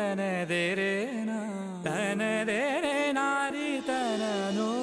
तने दे रे ना तने दे रे नारी तननो।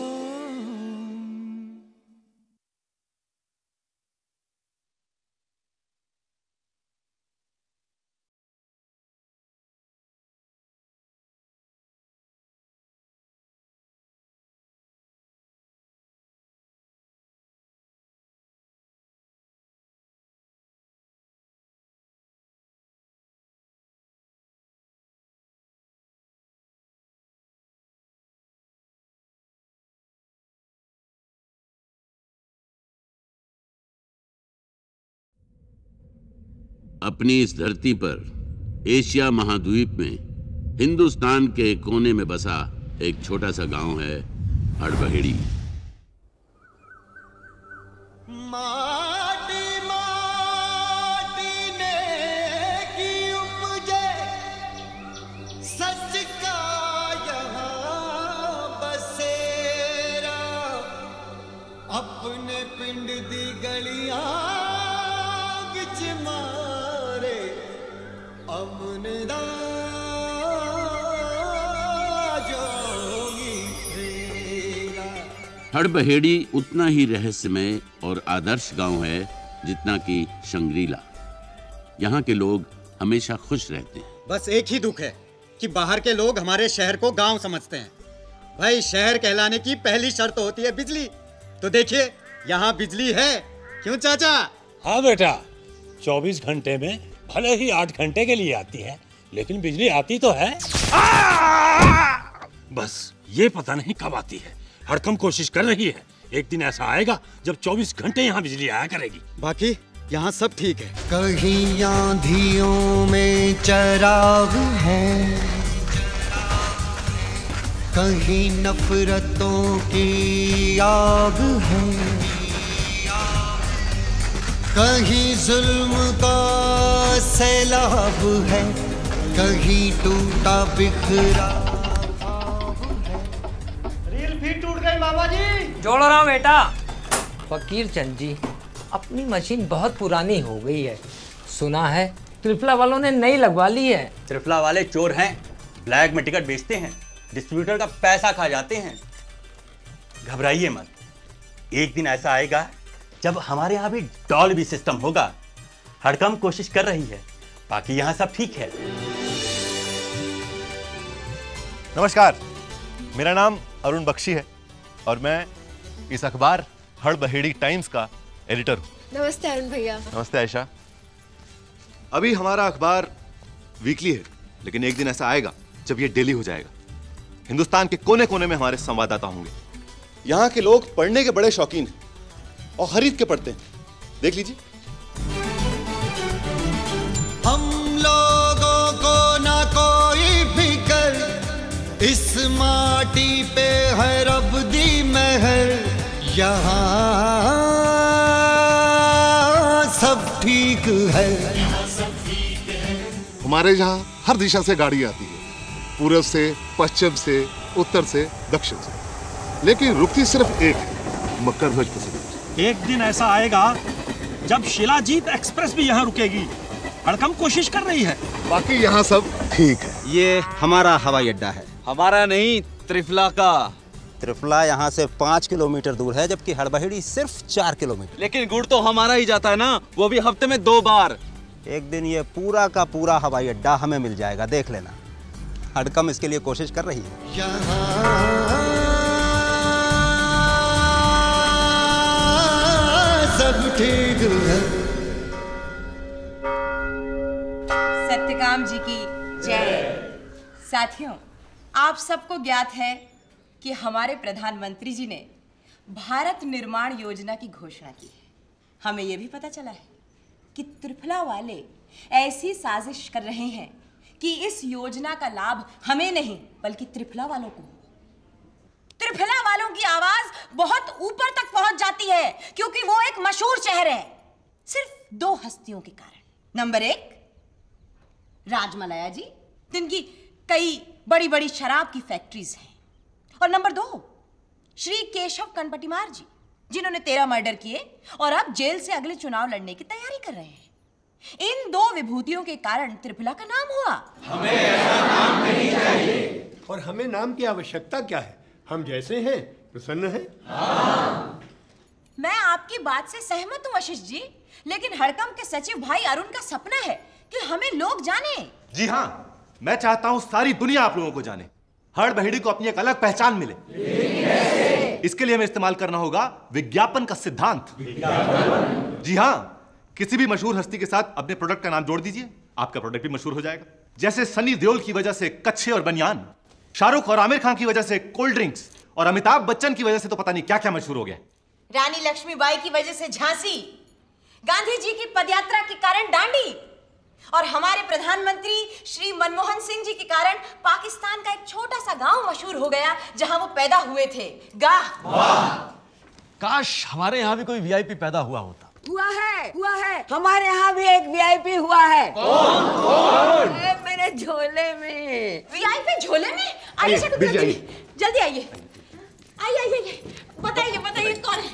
अपनी इस धरती पर एशिया महाद्वीप में हिंदुस्तान के कोने में बसा एक छोटा सा गांव है हड़बहेड़ी। माटी माटी ने की उपजे सच का यहाँ बसेरा, अपने पिंड दी गलियां विच मारे अमन दा जोगी फेरा। हड़बहेड़ी उतना ही रहस्यमय और आदर्श गांव है जितना कि शंग्रीला। यहाँ के लोग हमेशा खुश रहते हैं। बस एक ही दुख है कि बाहर के लोग हमारे शहर को गांव समझते हैं। भाई शहर कहलाने की पहली शर्त होती है बिजली। तो देखिए यहाँ बिजली है, क्यों चाचा? हाँ बेटा, 24 घंटे में भले ही 8 घंटे के लिए आती है, लेकिन बिजली आती तो है। बस ये पता नहीं कब आती है। हरदम कोशिश कर रही है, एक दिन ऐसा आएगा जब 24 घंटे यहाँ बिजली आया करेगी। बाकी यहाँ सब ठीक है। कहीं आंधियों में चराग है, कहीं नफरतों की आग है, कहीं जुल्म का सैलाब है, कहीं टूटा बिखरा रील फिर टूट गई मामा जी। जोड़ रहा हूँ बेटा। फकीर चंद जी, अपनी मशीन बहुत पुरानी हो गई है। सुना है त्रिफला वालों ने नई लगवा ली है। त्रिफला वाले चोर हैं, ब्लैक में टिकट बेचते हैं, डिस्ट्रीब्यूटर का पैसा खा जाते हैं। घबराइए मत, एक दिन ऐसा आएगा जब हमारे यहाँ भी डॉल्बी सिस्टम होगा। हरदम कोशिश कर रही है, बाकी यहाँ सब ठीक है। नमस्कार, मेरा नाम अरुण बख्शी है और मैं इस अखबार हड़बहेड़ी टाइम्स का एडिटर हूँ। नमस्ते अरुण भैया। नमस्ते आयशा। अभी हमारा अखबार वीकली है, लेकिन एक दिन ऐसा आएगा जब ये डेली हो जाएगा। हिंदुस्तान के कोने कोने में हमारे संवाददाता होंगे। यहाँ के लोग पढ़ने के बड़े शौकीन हैं और खरीद के पढ़ते हैं। देख लीजिए। हम लोगों को ना कोई फिकर, इस माटी पे है रब दी मेहर, यहाँ सब ठीक है। हमारे यहाँ हर दिशा से गाड़ी आती है, पूर्व से, पश्चिम से, उत्तर से, दक्षिण से, लेकिन रुकती सिर्फ एक है, मक्करध्वज पैसेंजर। एक दिन ऐसा आएगा जब शिलाजीत एक्सप्रेस भी यहाँ रुकेगी। हरदम कोशिश कर रही है, बाकी यहाँ सब ठीक है। ये हमारा हवाई अड्डा है। हमारा नहीं, त्रिफला का। त्रिफला यहाँ से 5 किलोमीटर दूर है, जबकि हड़बहेड़ी सिर्फ 4 किलोमीटर। लेकिन गुड़ तो हमारा ही जाता है ना, वो भी हफ्ते में 2 बार। एक दिन ये पूरा का पूरा हवाई अड्डा हमें मिल जाएगा, देख लेना। हरदम इसके लिए कोशिश कर रही है। सब ठीक है। सत्यकाम जी की जय। साथियों, आप सबको ज्ञात है कि हमारे प्रधानमंत्री जी ने भारत निर्माण योजना की घोषणा की है। हमें यह भी पता चला है कि त्रिफला वाले ऐसी साजिश कर रहे हैं कि इस योजना का लाभ हमें नहीं बल्कि त्रिफला वालों को। त्रिफला वालों की आवाज बहुत ऊपर तक पहुंच जाती है क्योंकि वो एक मशहूर शहर है, सिर्फ 2 हस्तियों के कारण। नंबर 1 राजमलया जी, जिनकी कई बड़ी बड़ी शराब की फैक्ट्रीज हैं, और नंबर 2 श्री केशव कनपटीमार जी, जिन्होंने 13 मर्डर किए और अब जेल से अगले चुनाव लड़ने की तैयारी कर रहे हैं। इन दो विभूतियों के कारण त्रिपुला का नाम हुआ। हमें ऐसा नाम नहीं चाहिए। और हमें नाम की आवश्यकता क्या है? हम जैसे हैं प्रसन्न हैं। हाँ। मैं आपकी बात से सहमत हूँ वशिष्ठ जी, लेकिन हड़कंप के सचिव भाई अरुण का सपना है कि हमें लोग जाने। जी हाँ, मैं चाहता हूँ सारी दुनिया आप लोगों को जाने, हर बहेड़ी को अपनी एक अलग पहचान मिले। इसके लिए हमें इस्तेमाल करना होगा विज्ञापन का सिद्धांत। जी हाँ, किसी भी मशहूर हस्ती के साथ अपने प्रोडक्ट का नाम जोड़ दीजिए, आपका प्रोडक्ट भी मशहूर हो जाएगा। जैसे सनी देओल की वजह से कच्छे और बनियान, शाहरुख और आमिर खान की वजह से कोल्ड ड्रिंक्स, और अमिताभ बच्चन की वजह से तो पता नहीं क्या क्या मशहूर हो गया। रानी लक्ष्मीबाई की वजह से झांसी, गांधी जी की पदयात्रा के कारण दांडी, और हमारे प्रधानमंत्री श्री मनमोहन सिंह जी के कारण पाकिस्तान का एक छोटा सा गांव मशहूर हो गया जहां वो पैदा हुए थे। काश हमारे यहाँ भी कोई वीआईपी पैदा हुआ होता। हुआ है। हमारे यहाँ भी एक वीआईपी हुआ है। कौन? मेरे झोले में। वीआईपी झोले में? आइए जल्दी आइए। आइए बताइए कौन है?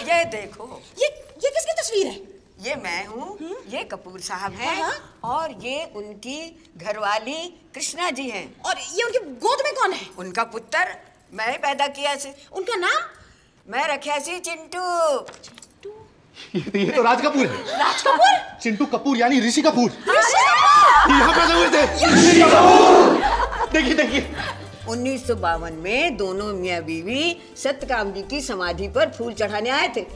ये देखो। ये किसकी तस्वीर है? ये मैं हूँ, ये कपूर साहब हैं, और ये उनकी घरवाली कृष्णा जी हैं। और ये उनकी गोद में कौन है? उनका पुत्र मैं पैदा किया से। उनका नाम? मैं रखा सी चिंटू। ये तो राज कपूर है। राज कपूर? चिंटू कपूर यानी ऋषि कपूर। यहाँ पैदा हुए थे। देखिए 1952 में दोनों मियाँ बीवी सत्यकाम जी की समाधि पर फूल चढ़ाने आए थे।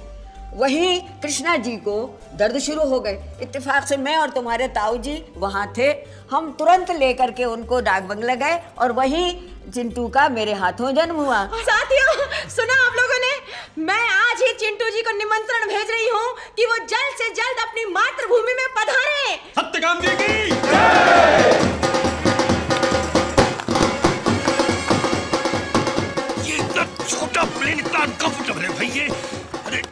वहीं कृष्णा जी को दर्द शुरू हो गए। इत्तेफाक से मैं और तुम्हारे ताऊ जी वहाँ थे। हम तुरंत लेकर के उनको डाक बंगले गए और वहीं चिंटू का मेरे हाथों जन्म हुआ। साथियों, सुना आप लोगों ने? मैं आज ही चिंटू जी को निमंत्रण भेज रही हूँ कि वो जल्द से जल्द अपनी मातृभूमि में पधारें। सत्यकाम जी की ये इतना छोटा प्लेन इतना अनकंफर्टेबल है भाई। ये अरे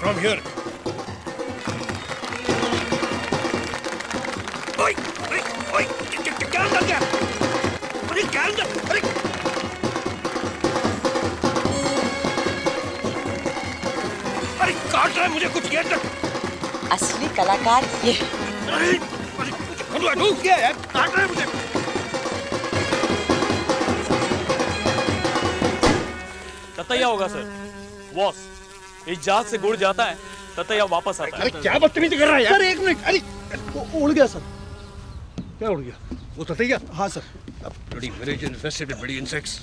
From here. ओए, क्या अंदर क्या? अरे क्या अंदर? अरे काट रहा है मुझे कुछ ये तक। असली कलाकार ये। अरे कुछ क्या है? काट रहा है मुझे। ततैया होगा सर। बॉस, इस जहाज से गुड़ जाता है, ततैया वापस आता है। अरे क्या बदतमीजी कर रहा है यार? सर एक मिनट। अरे वो उड़ गया सर। क्या उड़ गया? वो ततैया? हाँ sir. Bloody village infested with bloody insects.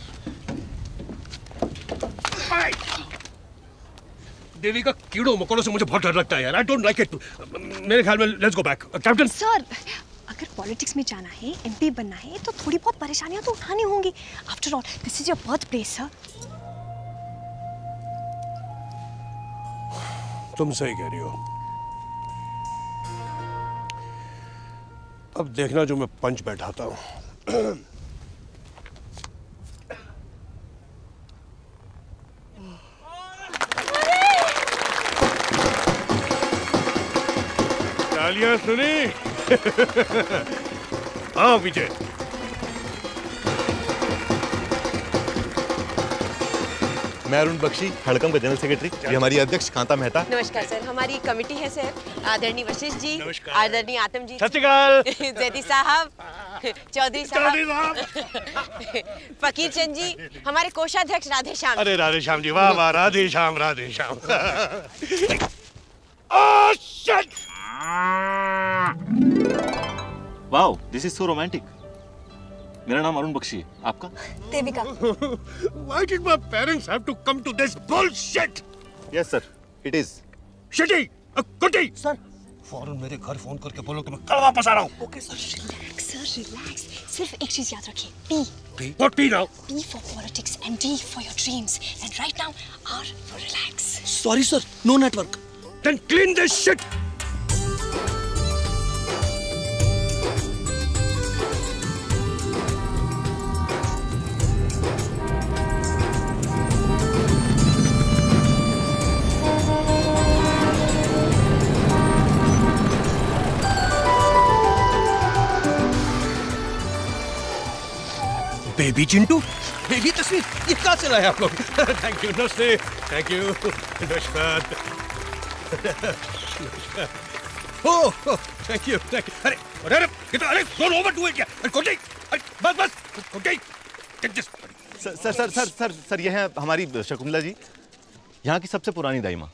देवी का कीड़ों मकोड़ों से मुझे बहुत डर लगता है यार। I don't like it. मेरे ख्याल में let's go back. Captain. Sir, अगर पॉलिटिक्स में जाना है, एमपी बनना है, तो थोड़ी बहुत परेशानियां तो उठानी होंगी। After all, this is your birthplace, sir. तुम सही कह रही हो। अब देखना जो मैं पंच बैठाता हूँ। तालियां सुनी? हाँ विजय। मैं अरुण बख्शी, हड़कंप का जनरल सेक्रेटरी। ये हमारी अध्यक्ष कांता मेहता। नमस्कार सर, हमारी कमेटी है सर। आदरणीय वशिष्ठ जी, आदरणीय आत्म जी, सत श्री अकाल, जैदी साहब, चौधरी साहब, फकीर चंद जी, हमारे कोषाध्यक्ष राधे श्याम। अरे राधे श्याम जी, वाह वाह, Radhe Shyam Radhe Shyam. Wow, this is so romantic. मेरा नाम अरुण बख्शी है, आपका? Devika. Why did my parents have to come to this bullshit? Yes sir, it is. Shitty, कुटी। सर, फौरन मेरे घर फोन करके बोलो कि मैं कल वापस आ रहा हूँ। Okay sir, relax. सिर्फ एक चीज याद रखिए, P. What P now? P for politics and D for your dreams. And right now, R for relax. Sorry sir, no network. Then clean this shit. Baby Chintu, baby तस्वीर, ये कहाँ से लाए आप लोग? थैंक यू, नमस्ते, थैंक यू, नमस्कार। ओह, thank you, thank you. अरे कितना, अरे डोंट ओवरडू इट क्या? अरे बस ओके। सर ये है हमारी शकुंतला जी, यहाँ की सबसे पुरानी दाई माँ।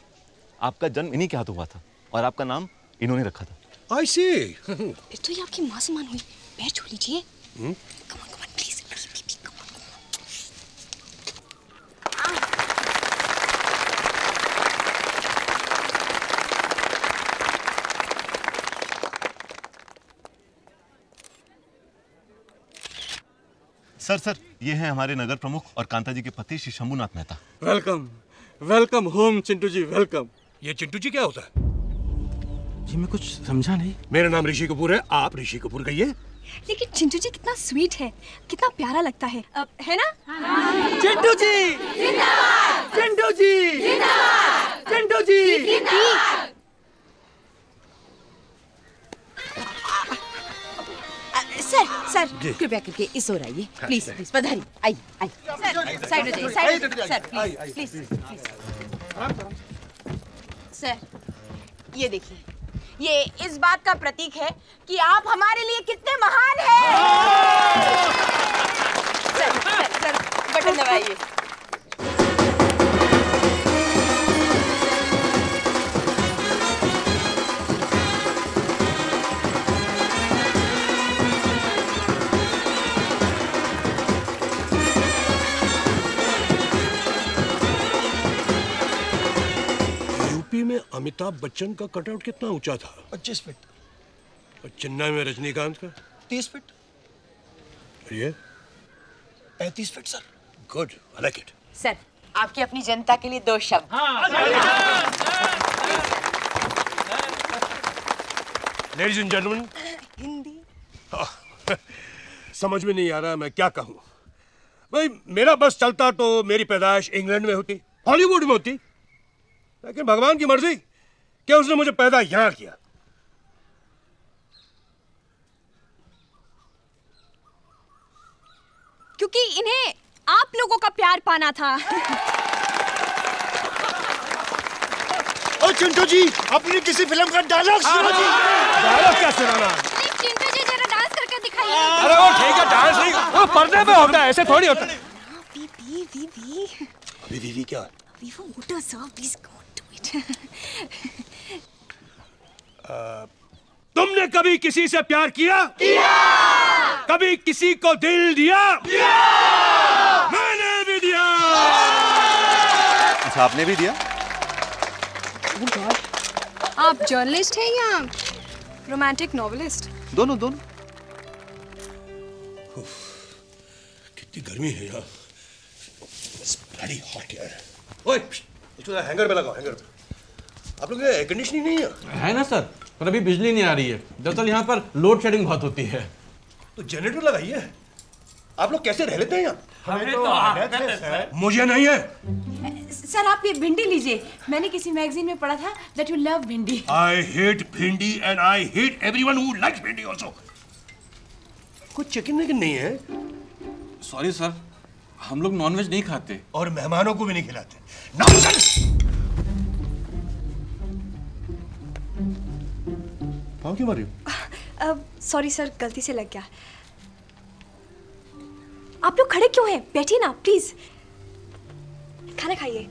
आपका जन्म इन्हीं के हाथों हुआ था और आपका नाम इन्होंने रखा था। आई सी। फिर तो ये आपकी माँ समान हुई। पैर छू लीजिए। Come on please. सर ये है हमारे नगर प्रमुख और कांता जी के पति Shri Shambhunath Mehta. Welcome, welcome home Chintu ji, welcome. ये चिंटू जी क्या होता है? जी मैं कुछ समझा नहीं। मेरा नाम ऋषि कपूर है, आप ऋषि कपूर कहिए। लेकिन चिंटू जी कितना स्वीट है, कितना प्यारा लगता है, है ना? चिंटू जी जिंदाबाद, चिंटू जी जिंदाबाद, चिंटू जी जिंदाबाद। सर कृपया करके इस ओर आइए, प्लीज प्लीज। पधारिए, आइए आइए। सर साइड हो जाइए, साइड हो जाइए, सर प्लीज प्लीज। सर ये देखिए, ये इस बात का प्रतीक है कि आप हमारे लिए कितने महान हैं। सर बटन दबाइए। में अमिताभ बच्चन का कटआउट कितना ऊंचा था? 25 फीट। और चेन्नई में रजनीकांत का 30 फीट। ये 35 feet sir. Good, I like it. Sir आपकी अपनी जनता के लिए 2 शब्द। लेडीज एंड जेंटलमैन, हिंदी समझ में नहीं आ रहा मैं क्या कहूं। भाई मेरा बस चलता तो मेरी पैदाइश इंग्लैंड में होती, हॉलीवुड में होती, लेकिन भगवान की मर्जी कि उसने मुझे पैदा यहां किया। क्योंकि इन्हें आप लोगों का प्यार पाना था। ओ चिंटू जी, अपनी किसी फिल्म का डायलॉग सुनो जी। डायलॉग क्या सुनाना? चिंटू जी जरा डांस करके दिखाइए। अरे वो ठीक है, डांस नहीं, वो पर्दे पे होता है, ऐसे थोड़ी होता है। वी क्या? तुमने कभी किसी से प्यार किया? कभी किसी को दिल दिया? मैंने भी दिया। अच्छा, आपने भी दिया? आप जर्नलिस्ट हैं या रोमांटिक नॉवेलिस्ट? दोनों। कितनी गर्मी है यार। It's bloody hot यार। ओए, इसको हैंगर पे लगाओ, हैंगर पे। आप लोग एयर कंडीशनिंग नहीं है? है ना सर, पर अभी बिजली नहीं आ रही है। दरअसल यहाँ पर लोड शेडिंग बहुत होती है। तो जनरेटर लगाइए। आप लोग कैसे रह लेते हैं यहाँ? हमें तो आदत है सर। मुझे नहीं है। सर आप ये भिंडी लीजिए, मैंने किसी मैगजीन में पढ़ा था that you love भिंडी। I hate भिंडी and I hate everyone who likes भिंडी also। कुछ चिकन विकन नहीं है? सॉरी सर, हम लोग नॉनवेज नहीं खाते और मेहमानों को भी नहीं खिलाते। नॉनसेंस! पाँव क्यों मार रही हो? सॉरी सर, गलती से लग गया। आप लोग खड़े क्यों हैं? बैठिए ना प्लीज, खाना खाइए।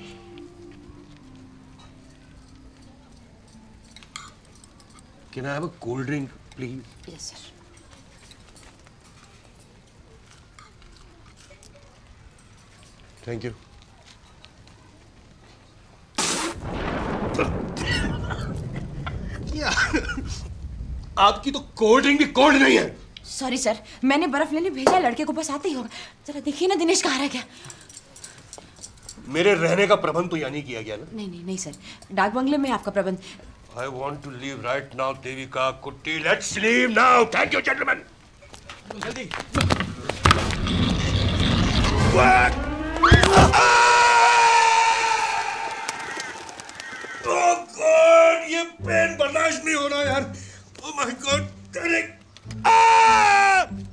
Can I have a cold drink, please? Yes, sir. Thank you. आपकी तो कोल्ड ड्रिंक भी कोल्ड नहीं है। सॉरी सर, मैंने बर्फ लेने भेजा, लड़के को बस आते ही होगा। जरा देखिए ना दिनेश कहाँ रह गया। मेरे रहने का प्रबंध तो यहाँ नहीं किया गया ना? नहीं सर, डाक बंगले में आपका प्रबंध। I want to leave right now, Devika, कुट्टी, let's leave now. Thank you, gentlemen. जल्दी। Oh God, ये पेन बर्दाश्त नहीं हो रहा यार। Oh my God, अरे,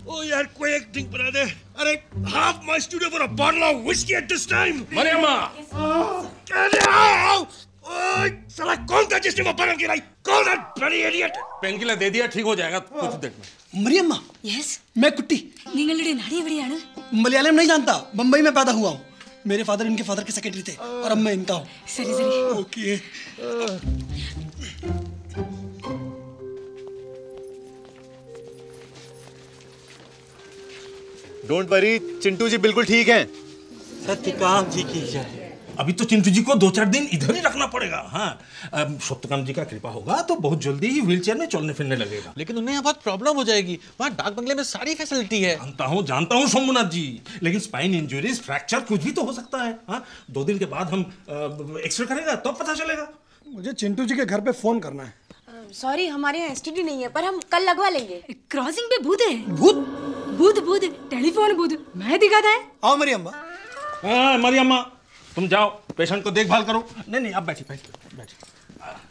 oh यार कोई एक्टिंग बना दे। अरे my studio for a bottle of whiskey at this time? Mariyamma! साला कौन था जिसने वो बटन गिराई? कौन था bloody idiot? पेन किलर दे दिया, ठीक हो जाएगा कुछ देर में। मरियम्मा, Yes. मैं कुट्टी നിങ്ങളുടെ നാട് എവിടെയാണ്? मलयालम नहीं जानता, मुंबई में पैदा हुआ हूँ। मेरे फादर इनके फादर के सेक्रेटरी थे और अब मैं इनका हूँ। सरी सरी। ओके। डोंट वरी, चिंटू जी बिल्कुल ठीक हैं। सत्यकाम जी की जय। अभी तो चिंटू जी को 2-4 दिन इधर ही रखना पड़ेगा। हाँ, सत्यकाम जी का कृपा होगा तो बहुत जल्दी ही व्हीलचेयर में चलने फिरने लगेगा। लेकिन उन्हें यहाँ बहुत प्रॉब्लम हो जाएगी। वहाँ डाक बंगले में सारी फैसिलिटी है। जानता हूँ शंभुनाथ जी, लेकिन स्पाइन इंजरीज, फ्रैक्चर कुछ भी तो हो सकता है। हाँ, 2 दिन के बाद हम एक्सरे करेगा तब पता चलेगा। मुझे चिंटू जी के घर पे फोन करना है। सॉरी, हमारे यहाँ एसटीडी नहीं है, पर हम कल लगवा लेंगे। क्रॉसिंग पे भूत है। भूत? भूत टेलीफोन भूत। मैं दिखाता है। आओ मरियम्मा। हाँ मरियम्मा, तुम जाओ पेशेंट को देखभाल करो। नहीं आप बैठिए।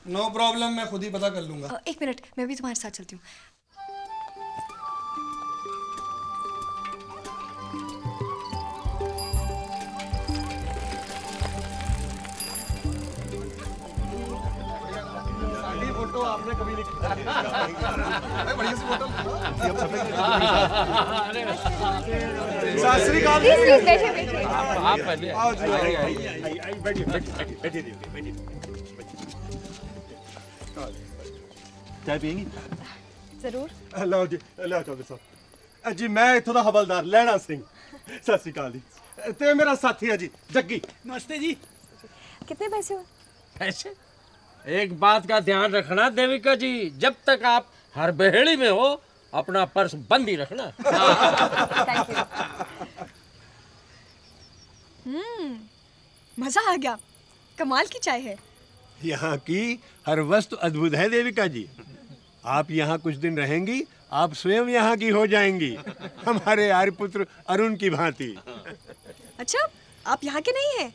नो प्रॉब्लम, मैं खुद ही पता कर लूंगा। 1 मिनट, मैं भी तुम्हारे साथ चलती हूँ। फोटो आपने कभी नहीं खींचा। बढ़िया सी फोटो। सत श्री अकाल। आप पहले आओ जी, बैठिए। चाय पियेंगी? जरूर। लो जी, लो चौधरी साहब जी, मैं इत्थों दा हवलदार लैना सिंह। सत श्री अकाल जी। ते मेरा साथी है जी जग्गी। नमस्ते जी। कितने पैसे हो? पैसे? एक बात का ध्यान रखना देविका जी, जब तक आप हर बहेड़ी में हो अपना पर्स बंद ही रखना। मजा आ गया, कमाल की चाय है। यहाँ की हर वस्तु अद्भुत है देविका जी। आप यहाँ कुछ दिन रहेंगी, आप स्वयं यहाँ की हो जाएंगी, हमारे आर्यपुत्र अरुण की भांति। अच्छा, आप यहाँ के नहीं हैं?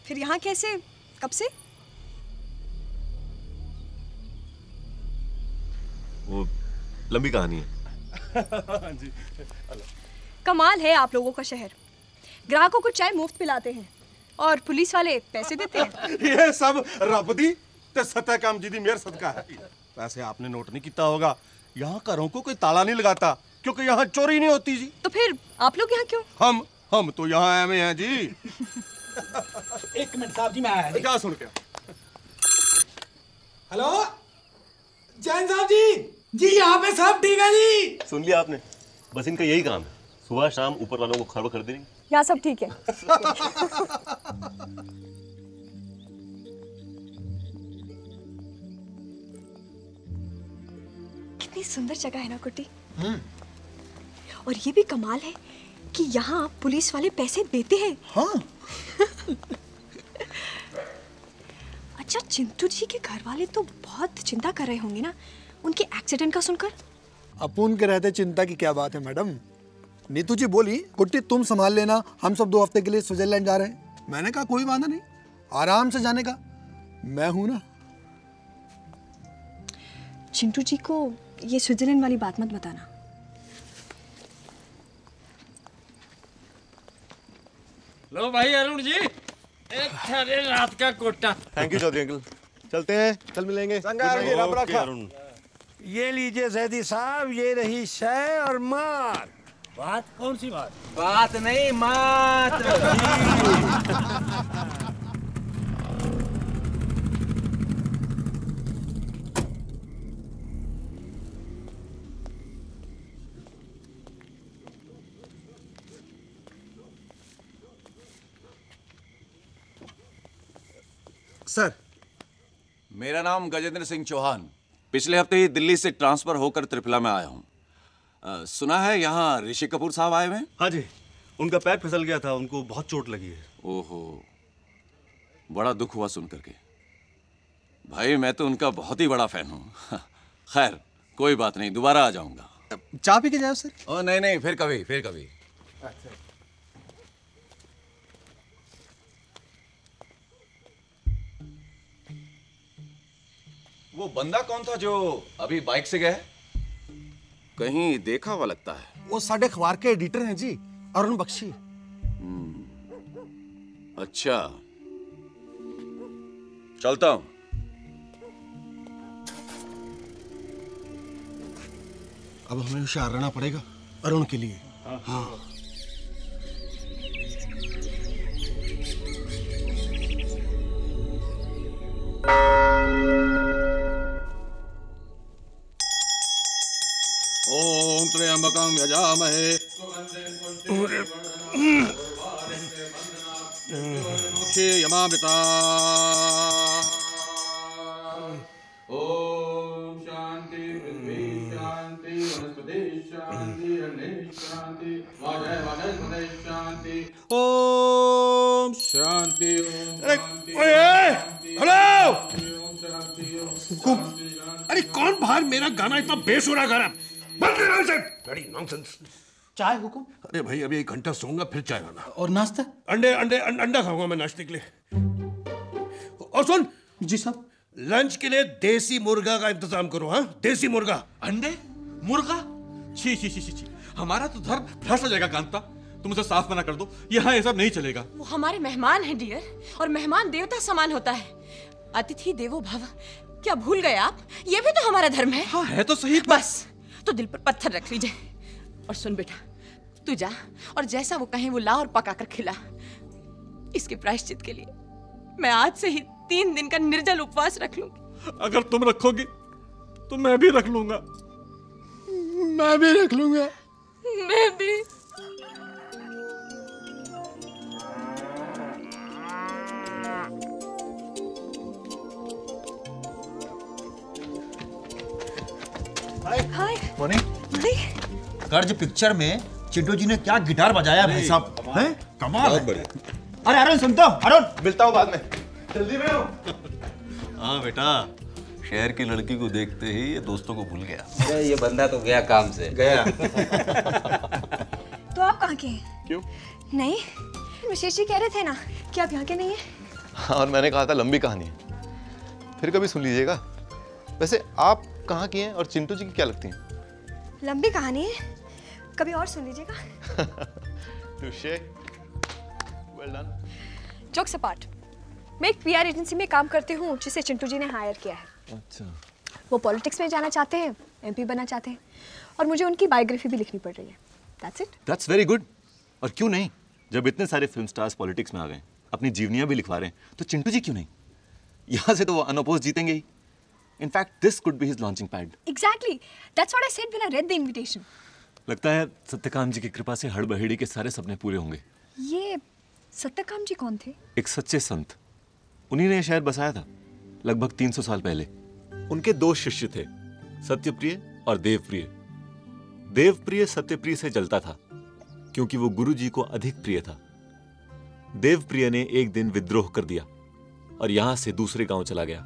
फिर यहाँ कैसे, कब से? वो लंबी कहानी है। जी। कमाल है आप लोगों का शहर। ग्राहकों को चाय मुफ्त पिलाते हैं और पुलिस वाले पैसे देते हैं। ये सब रब दी ते सत्यकाम जी दी मेहर सदका है। वैसे आपने नोट नहीं किया होगा, यहाँ घरों को कोई ताला नहीं लगाता क्योंकि यहाँ चोरी नहीं होती जी। तो फिर आप लोग यहाँ क्यों? हम तो यहाँ आए हुए हैं जी। 1 मिनट साहब जी, मैं आया। क्या सुन के? हेलो जैन साहब जी, यहाँ पे सब ठीक है जी। सुन लिया आपने? बस इनका यही काम है, सुबह शाम ऊपर वालों को खबर कर देनी। यहाँ सब ठीक है। कितनी सुंदर जगह है ना कुट्टी। और ये भी कमाल है कि यहाँ पुलिस वाले पैसे देते हैं। हाँ। अच्छा, चिंटू जी के घर वाले तो बहुत चिंता कर रहे होंगे ना उनके एक्सीडेंट का सुनकर। अपुन के रहते चिंता की क्या बात है मैडम। नीतू जी बोली कुट्टी तुम संभाल लेना, हम सब 2 हफ्ते के लिए स्विट्जरलैंड जा रहे हैं। मैंने कहा कोई बात नहीं, आराम से जाने का, मैं हूं ना। चिंटू जी को ये स्विट्जरलैंड वाली बात मत बताना। लो भाई अरुण जी, एक थारे रात का कोटा। Thank you Chaudhary uncle. चलते हैं, कल मिलेंगे। ये लीजिए जैदी साहब, ये रही शय और मात। बात कौन सी बात? बात नहीं, मात। सर, मेरा नाम गजेंद्र सिंह चौहान। पिछले हफ्ते ही दिल्ली से ट्रांसफर होकर त्रिपुला में आया हूँ। सुना है यहाँ ऋषि कपूर साहब आए हुए हैं? हाँ जी, उनका पैर फिसल गया था, उनको बहुत चोट लगी है। ओहो, बड़ा दुख हुआ सुन करके। भाई मैं तो उनका बहुत ही बड़ा फैन हूँ। खैर कोई बात नहीं, दोबारा आ जाऊंगा। चाय पी के जाओ सर। ओ नहीं नहीं, फिर कभी। अच्छा। वो बंदा कौन था जो अभी बाइक से गया है? कहीं देखा हुआ लगता है। वो साढ़े अखबार के एडिटर हैं जी, अरुण बख्शी। अच्छा, चलता हूं। अब हमें होशियार रहना पड़ेगा अरुण के लिए। हाँ। ओम त्र्यंबकं यजामहे यमामृता। ओम शांति पृथ्वी शांति वनस्पति शांति अग्नि शांति वायुस्पति शांति। ओम शांति। हेलो, अरे कौन बाहर मेरा गाना इतना बेसुरा गा रहा? बंद करो इसे। बड़ी नॉनसेंस। चाय हुकुम? अरे भाई अभी 1 घंटा सोऊंगा फिर चाय आना। और नाश्ता? अंडा खाऊंगा मैं नाश्ते के लिए। और सुन जी साहब, लंच के लिए देसी मुर्गा का इंतजाम करो। हाँ, देसी मुर्गा। अंडे? मुर्गा? छी छी छी छी, हमारा तो धर्म भ्रष्ट हो जाएगा कांता। तुम उसे साफ मना कर दो, यहाँ ये सब नहीं चलेगा। वो हमारे मेहमान हैं डियर, और मेहमान देवता समान होता है। अतिथि देवो भव। क्या भूल गए आप? ये भी तो हमारा धर्म है। हाँ है तो सही। बस तो दिल पर पत्थर रख लीजिए। और सुन बेटा, तू जा और जैसा वो कहें वो ला और पका कर खिला। इसके प्रायश्चित के लिए मैं आज से ही 3 दिन का निर्जल उपवास रख लूंगी। अगर तुम रखोगी तो मैं भी रख लूंगा। मैं भी रख लूंगा। मैं भी। Hi morning. कर्ज पिक्चर में चिंटू जी ने क्या गिटार बजाया भाई साहब, हैं? कमाल है। अरे अरुण सुनता हूँ। अरुण मिलता हूँ बाद में। जल्दी में हो। हाँ बेटा, शहर की लड़की को देखते ही ये दोस्तों को भूल गया। अरे ये बंदा तो गया काम से। गया। तो आप कहाँ के हैं? क्यों? नहीं, विशेष जी कह रहे थे ना कि आप यहाँ के नहीं हैं। हाँ, और मैंने कहा था लंबी कहानी है, फिर कभी सुन लीजिएगा। वैसे आप कहाँ की हैं और चिंटू जी की क्या लगती हैं? लंबी कहानी है, कभी और सुन लीजिएगा। टूशे, वेल डन। जोक्स अपार्ट, मैं एक पीआर एजेंसी में काम करती हूँ जिसे चिंटू जी ने हायर किया है। अच्छा। वो पॉलिटिक्स में जाना चाहते हैं, एमपी बनना चाहते हैं, और मुझे उनकी बायोग्राफी भी लिखनी पड़ रही है। That's it. That's very good. और क्यों नहीं, जब इतने सारे फिल्म स्टार्स पॉलिटिक्स में आ गए, अपनी जीवनियां भी लिखवा रहे हैं, तो चिंटू जी क्यों नहीं? यहाँ से तो वो अनअपोज जीतेंगे ही। In fact, this could be his launching pad. Exactly. That's what I said when I read the invitation. लगता है सत्यकाम जी की कृपा से हड़बड़ेड़ी के सारे सपने पूरे होंगे। ये सत्यकाम जी कौन थे? एक सच्चे संत। उन्हीं ने यह शहर बसाया था लगभग 300 साल पहले। उनके 2 शिष्य थे, सत्यप्रिय और देवप्रिय। देवप्रिय सत्यप्रिय से जलता था क्योंकि वो गुरु जी को अधिक प्रिय था। देवप्रिय ने एक दिन विद्रोह कर दिया और यहां से दूसरे गांव चला गया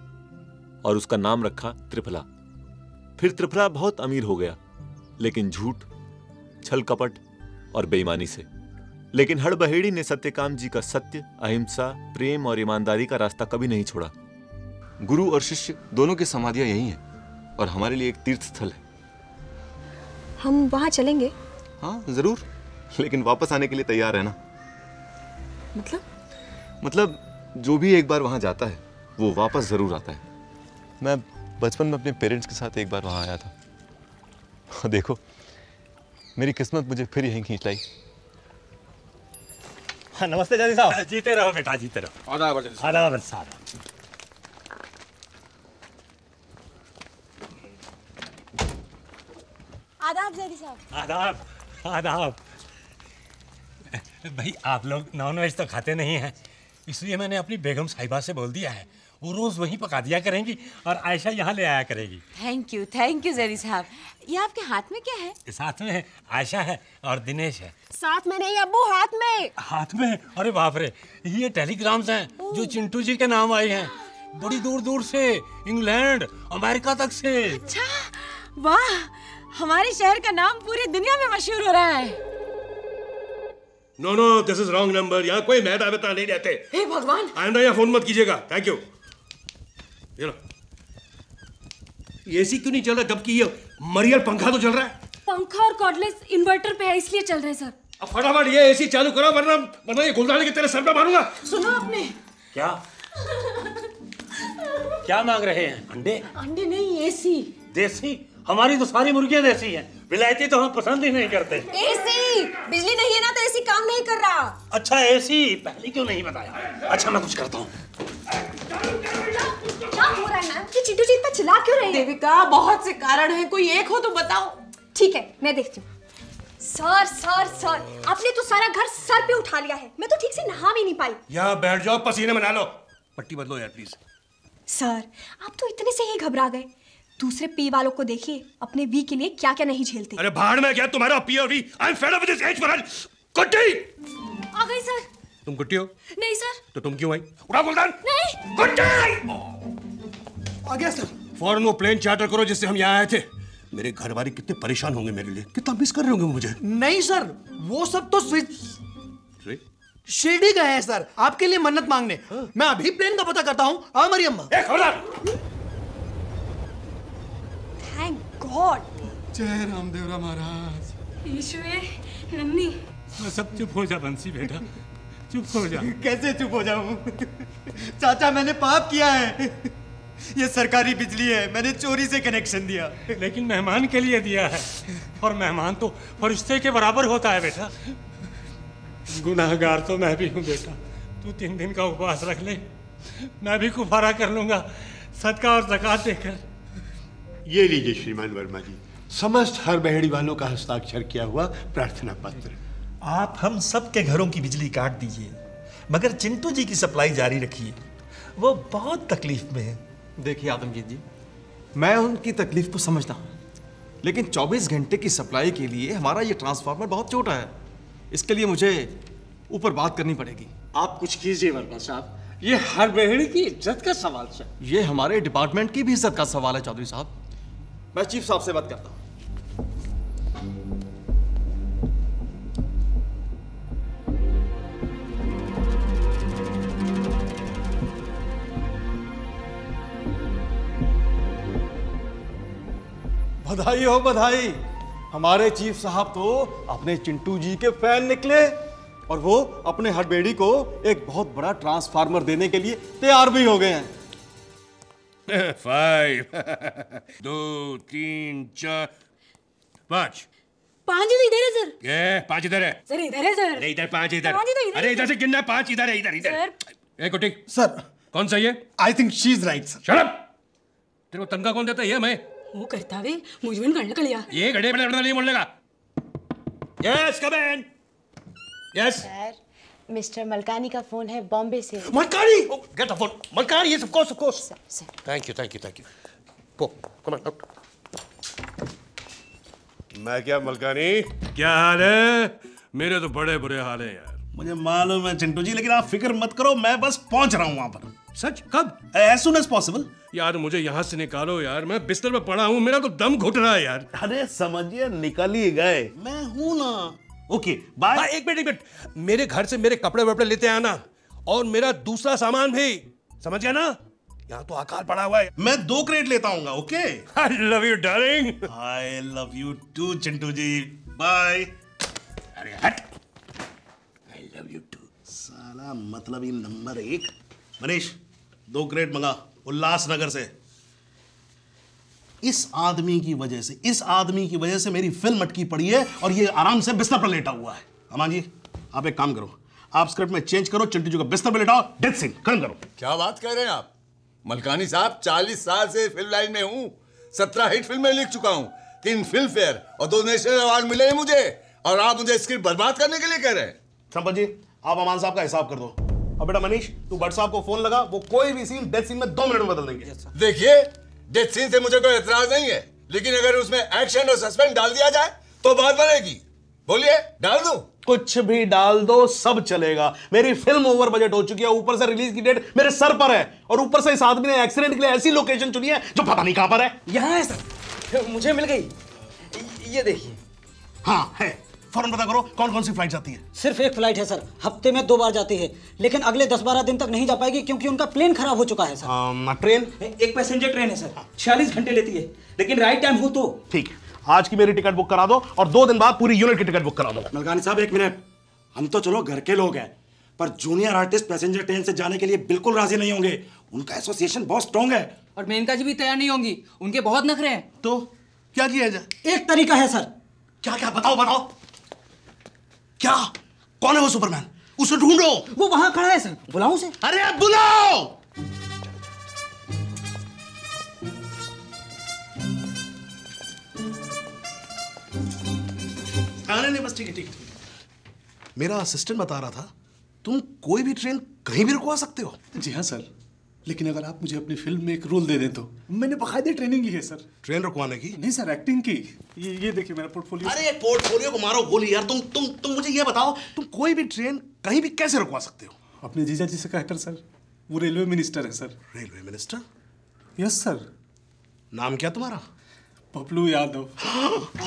और उसका नाम रखा त्रिफला। फिर त्रिफला बहुत अमीर हो गया, लेकिन झूठ, छल कपट और बेईमानी से। लेकिन हड़बहेड़ी ने सत्यकाम जी का सत्य, अहिंसा, प्रेम और ईमानदारी का रास्ता कभी नहीं छोड़ा। गुरु और शिष्य दोनों की समाधियां यही हैं और हमारे लिए एक तीर्थ स्थल है। हम वहां चलेंगे? हाँ जरूर, लेकिन वापस आने के लिए तैयार है ना? मतलब जो भी एक बार वहां जाता है वो वापस जरूर आता है। मैं बचपन में अपने पेरेंट्स के साथ एक बार वहां आया था और देखो मेरी किस्मत मुझे फिर यहीं खींच लाई। हाँ, नमस्ते जाजी साहब। जीते रहो बेटा, जीते रहो। आदाब आदाब साहब। आदाब जाजी साहब। आदाब आदाब। भाई आप लोग नॉनवेज तो खाते नहीं हैं, इसलिए मैंने अपनी बेगम साहिबा से बोल दिया है, वो रोज वहीं पका दिया करेंगी और आयशा यहाँ ले आया करेगी। थैंक यू जैदी साहब। ये आपके हाथ में क्या है? साथ में आयशा है और दिनेश है। साथ में नहीं अब्बू, हाथ में। हाथ में? अरे बाप रे, ये टेलीग्राम्स हैं जो चिंटू जी के नाम आए हैं, बड़ी दूर दूर से, इंग्लैंड, अमेरिका तक से। अच्छा, वाह, हमारे शहर का नाम पूरी दुनिया में मशहूर हो रहा है। No, this is wrong number. यहाँ कोई मेहता वेहता नहीं रहते। हे भगवान, आइंदा यहाँ फोन मत कीजिएगा। Thank you. एसी क्यों नहीं चल रहा जबकि ये मरियल पंखा तो चल रहा है? पंखा और कॉर्डलेस इन्वर्टर पे है, इसलिए चल रहे हैं सर। अब फटाफट ये एसी चालू करो वरना ये गुलदाने की तेरे सर पे मारूंगा। सुनो आपने। क्या क्या मांग रहे हैं? अंडे? अंडे नहीं, एसी। देसी? हमारी तो सारी मुर्गियां देसी हैं, विलायती तो हम पसंद ही नहीं करते। एसी, बिजली नहीं है ना तो एसी काम नहीं कर रहा। अच्छा एसी, पहले क्यों नहीं बताया? अच्छा मैं कुछ करता हूँ। क्या हो रहा है मैम? ये चिंटू जी इतना चिल्ला क्यों रहे हैं? देविका, बहुत से कारण हैं, कोई एक हो तो बताओ। ठीक है, मैं देखती हूँ। सर सर सर, आपने तो सारा घर सर पे उठा लिया है, मैं तो ठीक से नहा भी नहीं पाई। यहाँ बैठ जाओ, पसीने में नहा लो। पट्टी बदलो यार प्लीज। सर, आप तो इतने से ही घबरा गए। दूसरे पी वालों को देखिए, अपने वी के लिए क्या क्या नहीं झेलते। अरे भाड़ में क्या तुम्हारा पी और वी। I am fed up with this age for Guddi. आ गई सर। तुम गुड्डी हो? नहीं सर। तो तुम क्यों आई? उड़ा गुलदान। नहीं। गुड्डी आ गया सर। फौरन वो प्लेन चार्टर करो जिससे हम यहाँ आए थे। मेरे घर वाले कितने परेशान होंगे मेरे लिए, कितना मिस कर रहे होंगे मुझे। नहीं सर, वो सब तो शिरडी गए हैं सर, आपके लिए मन्नत मांगने। मैं अभी प्लेन का पता करता हूँ। आओ मरियम। Thank God. जय रामदेवरा महाराज। ईश्वर, नन्नी। सब चुप हो जा बंसी बेटा, चुप हो जा। कैसे चुप हो जाऊं? चाचा मैंने पाप किया है। ये सरकारी बिजली है, मैंने चोरी से कनेक्शन दिया। लेकिन मेहमान के लिए दिया है, और मेहमान तो फरिश्ते के बराबर होता है बेटा। गुनाहगार तो मैं भी हूँ बेटा। तू 3 दिन का उपवास रख ले, मैं भी कुफारा कर लूंगा सदका और ज़कात देकर। ये लीजिए श्रीमान वर्मा जी, समस्त हर बहेड़ी वालों का हस्ताक्षर किया हुआ प्रार्थना पत्र। आप हम सब के घरों की बिजली काट दीजिए, मगर चिंटू जी की सप्लाई जारी रखिए, वो बहुत तकलीफ में है। देखिए आदमजीत जी, मैं उनकी तकलीफ को समझता हूँ, लेकिन 24 घंटे की सप्लाई के लिए हमारा ये ट्रांसफार्मर बहुत छोटा है। इसके लिए मुझे ऊपर बात करनी पड़ेगी। आप कुछ कीजिए वर्मा साहब, ये हर बहेड़ी की इज्जत का सवाल है। ये हमारे डिपार्टमेंट की भी इज्जत का सवाल है चौधरी साहब। मैं चीफ साहब से बात करता हूँ। बधाई हो बधाई, हमारे चीफ साहब तो अपने चिंटू जी के फैन निकले और वो अपने हड़बेड़ी को एक बहुत बड़ा ट्रांसफार्मर देने के लिए तैयार भी हो गए हैं। 5 2 3 4 5 5 इधर है सर। ये 5 इधर है सर, इधर है सर। अरे इधर 5 इधर। 5 तो इधर। अरे इधर से गिनना, 5 इधर है, इधर इधर। सर। ए कुटी सर, कौन सा ये? I think she is right sir. Shut up. तेरे को तनख्वाह कौन देता है? ये मैं। वो करता है मुझे भी करने का लिया। ये घड़े बड़े नहीं बोलेगा। यस कम इन। यस सर, मिस्टर मलकानी का फोन है बॉम्बे से। Malkani, get the phone. Malkani, yes of course. Thank you. Go, come on out. मैं क्या मलकानी? क्या हाल है? मेरे तो बड़े बुरे हाल है यार। मुझे मालूम है चिंटू जी, लेकिन आप फिक्र मत करो, मैं बस पहुंच रहा हूं वहां पर। सच? कब? As soon as possible. यार मुझे यहाँ से निकालो यार, मैं बिस्तर पे पड़ा हूँ, मेरा तो दम घुट रहा है यार। अरे समझिए निकल ही गए, मैं हूं ना। Okay bye. एक मिनट, मेरे घर से मेरे कपड़े वपड़े लेते आना, और मेरा दूसरा सामान भी, समझ गया ना? यहाँ तो अकाल पड़ा हुआ है। मैं 2 क्रेट लेता हूँ। Okay. I love you darling. I love you too Chintu ji, bye. अरे हट। I love you too. साला मतलब ही नंबर 1। मनीष 2 क्रेट मंगा उल्लासनगर से। इस आदमी की वजह से मेरी फिल्म अटकी पड़ी है और ये आराम से बिस्तर पर लेटा हुआ है। अमान जी आप एक काम करो, आप स्क्रिप्ट में चेंज करो, चिंटू जी को बिस्तर पर लेटाओ, डेथ सीन खत्म करो। क्या बात कर रहे हैं आप मलकानी साहब? 40 साल से फिल्म लाइन में हूँ, 17 हिट फिल्में लिख चुका हूँ, 3 फिल्म फेयर और 2 नेशनल अवार्ड मिले हैं मुझे, और आप मुझे स्क्रिप्ट बर्बाद करने के लिए कह रहे हैं? संपत जी आप अमान साहब का हिसाब कर दो। और बेटा मनीष तू भट्ट साहब को फोन लगा, वो कोई भी सीन डेथ सीन में 2 मिनट में बदल देंगे। देखिए डेथ सीन से मुझे कोई एतराज नहीं है, लेकिन अगर उसमें एक्शन और सस्पेंस डाल दिया जाए तो बात बनेगी। बोलिए डाल दूं? कुछ भी डाल दो, सब चलेगा। मेरी फिल्म ओवर बजट हो चुकी है, ऊपर से रिलीज की डेट मेरे सर पर है, और ऊपर से इस आदमी ने एक्सीडेंट के लिए ऐसी लोकेशन चुनी है जो पता नहीं कहां पर है। यहाँ है सर, मुझे मिल गई, ये देखिए। हाँ है, फौरन पता करो कौन कौन सी फ्लाइट जाती है। सिर्फ एक फ्लाइट है सर, हफ्ते में 2 बार जाती है, लेकिन अगले 10-12 दिन तक नहीं जा पाएगी क्योंकि उनका प्लेन खराब हो चुका है सर। ट्रेन? एक पैसेंजर ट्रेन है सर, 46 घंटे लेती है, लेकिन राइट टाइम हो तो। ठीक, आज की मेरी टिकट बुक करा दो और 2 दिन बाद पूरी यूनिट की टिकट बुक करा दो। मलकानी साहब 1 मिनट, हम तो चलो घर के लोग हैं, पर जूनियर आर्टिस्ट पैसेंजर ट्रेन से जाने के लिए बिल्कुल राजी नहीं होंगे। उनका एसोसिएशन बहुत स्ट्रॉन्ग है। और मेनका जी भी तैयार नहीं होंगी, उनके बहुत नखरे हैं। तो क्या किया जाए? एक तरीका है सर। क्या क्या बताओ बताओ। क्या? कौन है वो सुपरमैन? उसे ढूंढो। वो वहां खड़ा है सर, बुलाऊं उसे? अरे बुलाओ। नहीं बस ठीक है ठीक है। मेरा असिस्टेंट बता रहा था तुम कोई भी ट्रेन कहीं भी रुकवा सकते हो। जी हाँ सर, लेकिन अगर आप मुझे अपनी फिल्म में एक रोल दे दें तो। मैंने बाकायदे ट्रेनिंग की है सर। ट्रेन रुकवाने की? नहीं सर, एक्टिंग की। ये देखिए मेरा पोर्टफोलियो। अरे पोर्टफोलियो को मारो गोली यार। तुम मुझे ये बताओ, तुम कोई भी ट्रेन कहीं भी कैसे रुकवा सकते हो? अपने जीजा जी से कहकर सर। वो रेलवे मिनिस्टर है sir. Railway minister? Yes sir. नाम क्या तुम्हारा? पपलू यादव।